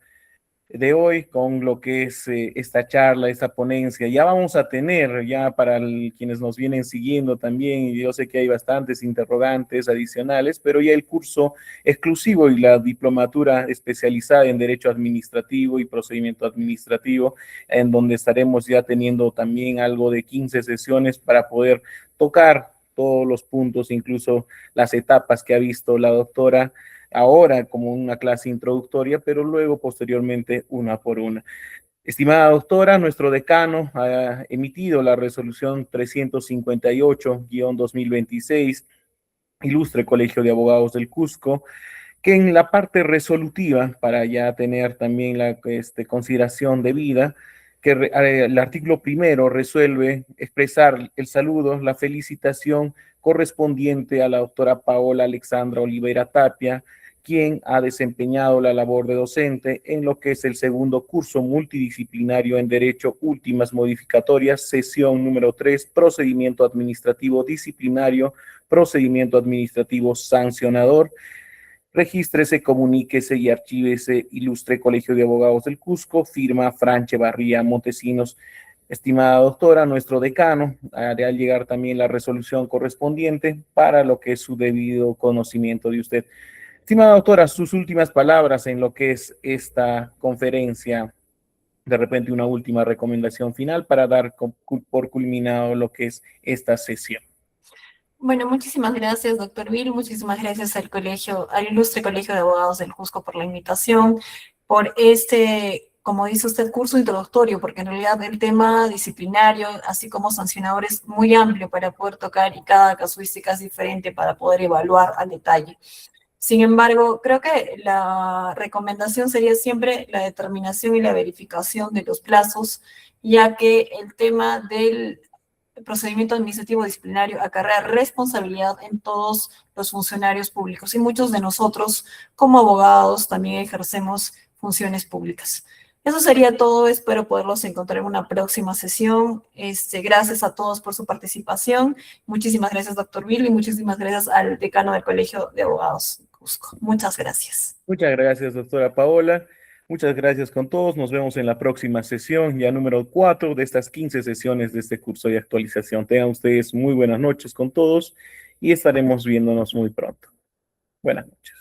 de hoy con lo que es esta charla, esta ponencia. Ya vamos a tener, ya para quienes nos vienen siguiendo también, y yo sé que hay bastantes interrogantes adicionales, pero ya el curso exclusivo y la diplomatura especializada en Derecho Administrativo y Procedimiento Administrativo, en donde estaremos ya teniendo también algo de 15 sesiones para poder tocar todos los puntos, incluso las etapas que ha visto la doctora ahora como una clase introductoria, pero luego posteriormente una por una. Estimada doctora, nuestro decano ha emitido la resolución 358-2026, Ilustre Colegio de Abogados del Cusco, que en la parte resolutiva, para ya tener también la consideración debida, que el artículo primero resuelve expresar el saludo, la felicitación correspondiente a la doctora Paola Alexandra Oliveira Tapia, quien ha desempeñado la labor de docente en lo que es el segundo curso multidisciplinario en Derecho, últimas modificatorias, sesión número 3, procedimiento administrativo disciplinario, procedimiento administrativo sancionador. Regístrese, comuníquese y archívese Ilustre Colegio de Abogados del Cusco, firma Franche Barría Montesinos. Estimada doctora, nuestro decano hará llegar también la resolución correspondiente para lo que es su debido conocimiento de usted. Estimada doctora, sus últimas palabras en lo que es esta conferencia, de repente una última recomendación final para dar por culminado lo que es esta sesión. Bueno, muchísimas gracias, doctor Bill. Muchísimas gracias al al Ilustre Colegio de Abogados del Cusco por la invitación, por este, como dice usted, curso introductorio, porque en realidad el tema disciplinario, así como sancionador, es muy amplio para poder tocar y cada casuística es diferente para poder evaluar al detalle. Sin embargo, creo que la recomendación sería siempre la determinación y la verificación de los plazos, ya que el tema del procedimiento administrativo disciplinario acarrea responsabilidad en todos los funcionarios públicos y muchos de nosotros como abogados también ejercemos funciones públicas. Eso sería todo, espero poderlos encontrar en una próxima sesión. Gracias a todos por su participación. Muchísimas gracias, doctor Bill, y muchísimas gracias al decano del Colegio de Abogados Cusco. Muchas gracias. Muchas gracias, doctora Paola. Muchas gracias con todos. Nos vemos en la próxima sesión, ya número 4 de estas 15 sesiones de este curso de actualización. Tengan ustedes muy buenas noches con todos y estaremos viéndonos muy pronto. Buenas noches.